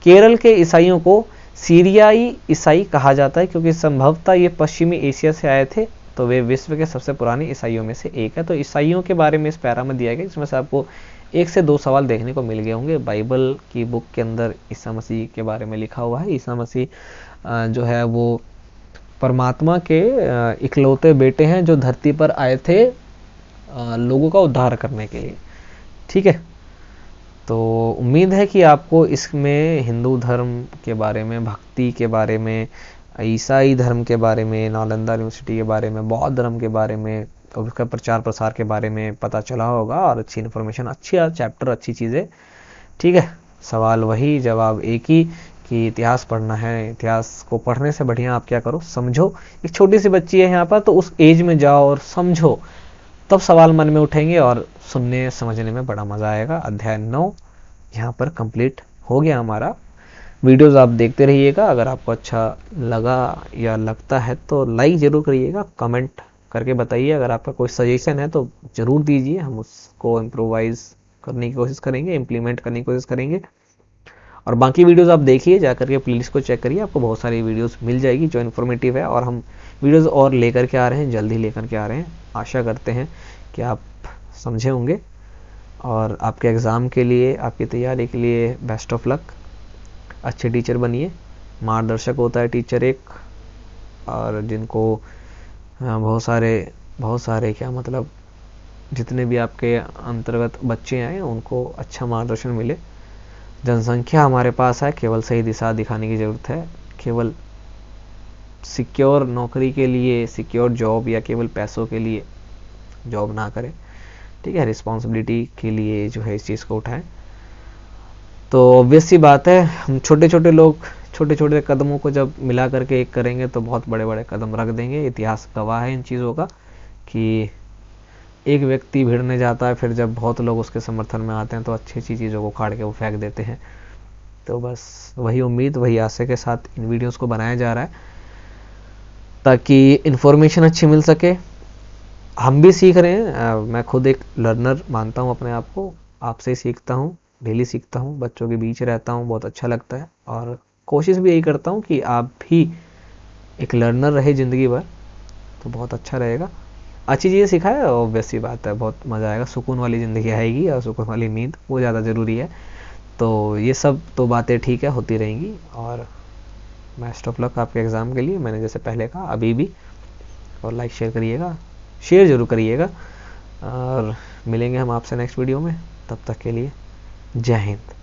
केरल के ईसाइयों को सीरियाई ईसाई कहा जाता है, क्योंकि संभवतः ये पश्चिमी एशिया से आए थे। तो वे विश्व के सबसे पुराने ईसाइयों में से एक है। तो ईसाइयों के बारे में इस पैरा में दिया गया, इसमें से आपको 1 से 2 सवाल देखने को मिल गए होंगे। बाइबल की बुक के अंदर ईसा मसीह के बारे में लिखा हुआ है। ईसा मसीह जो है वो परमात्मा के इकलौते बेटे हैं, जो धरती पर आए थे लोगों का उद्धार करने के लिए। ठीक है, तो उम्मीद है कि आपको इसमें हिंदू धर्म के बारे में, भक्ति के बारे में, ईसाई धर्म के बारे में, नालंदा यूनिवर्सिटी के बारे में, बौद्ध धर्म के बारे में और उसका प्रचार प्रसार के बारे में पता चला होगा, और अच्छी इन्फॉर्मेशन, अच्छी चैप्टर, अच्छी चीज़ें। ठीक है, सवाल वही, जवाब एक ही कि इतिहास पढ़ना है। इतिहास को पढ़ने से बढ़िया आप क्या करो, समझो। एक छोटी सी बच्ची है यहाँ पर, तो उस एज में जाओ और समझो, तब सवाल मन में उठेंगे और सुनने समझने में बड़ा मजा आएगा। अध्याय 9 यहाँ पर कंप्लीट हो गया हमारा। वीडियोस आप देखते रहिएगा। अगर आपको अच्छा लगा या लगता है तो लाइक जरूर करिएगा, कमेंट करके बताइए। अगर आपका कोई सजेशन है तो जरूर दीजिए, हम उसको इम्प्रोवाइज करने की कोशिश करेंगे, इम्प्लीमेंट करने की कोशिश करेंगे। और बाकी वीडियोस आप देखिए, जाकर के प्लेलिस्ट को चेक करिए, आपको बहुत सारी वीडियोस मिल जाएगी जो इन्फॉर्मेटिव है। और हम वीडियोस और लेकर के आ रहे हैं, जल्दी लेकर के आ रहे हैं। आशा करते हैं कि आप समझे होंगे, और आपके एग्ज़ाम के लिए, आपकी तैयारी के लिए बेस्ट ऑफ लक। अच्छे टीचर बनिए। मार्गदर्शक होता है टीचर एक, और जिनको बहुत सारे क्या मतलब, जितने भी आपके अंतर्गत बच्चे आए उनको अच्छा मार्गदर्शन मिले। जनसंख्या हमारे पास है, केवल सही दिशा दिखाने की ज़रूरत है। केवल सिक्योर नौकरी के लिए, सिक्योर जॉब या केवल पैसों के लिए जॉब ना करें। ठीक है, रिस्पॉन्सिबिलिटी के लिए जो है इस चीज़ को उठाएं। तो ऑब्वियस सी बात है, हम छोटे छोटे लोग छोटे छोटे कदमों को जब मिला करके एक करेंगे तो बहुत बड़े बड़े कदम रख देंगे। इतिहास गवाह है इन चीज़ों का कि एक व्यक्ति भिड़ने जाता है, फिर जब बहुत लोग उसके समर्थन में आते हैं तो अच्छी अच्छी चीज़ों को उखाड़ के वो फेंक देते हैं। तो बस वही उम्मीद, वही आशा के साथ इन वीडियोस को बनाया जा रहा है, ताकि इन्फॉर्मेशन अच्छी मिल सके। हम भी सीख रहे हैं। मैं खुद एक लर्नर मानता हूँ अपने आप को, आपसे ही सीखता हूँ, डेली सीखता हूँ, बच्चों के बीच रहता हूँ, बहुत अच्छा लगता है। और कोशिश भी यही करता हूँ कि आप भी एक लर्नर रहे ज़िंदगी भर, तो बहुत अच्छा रहेगा। अच्छी चीज़ें सिखाए, ऑब्वियस सी बात है बहुत मज़ा आएगा, सुकून वाली ज़िंदगी आएगी और सुकून वाली नींद, वो ज़्यादा ज़रूरी है। तो ये सब तो बातें ठीक है, होती रहेंगी। और बेस्ट ऑफ लक आपके एग्ज़ाम के लिए, मैंने जैसे पहले कहा अभी भी। और लाइक शेयर करिएगा, शेयर ज़रूर करिएगा। और मिलेंगे हम आपसे नेक्स्ट वीडियो में, तब तक के लिए जय हिंद।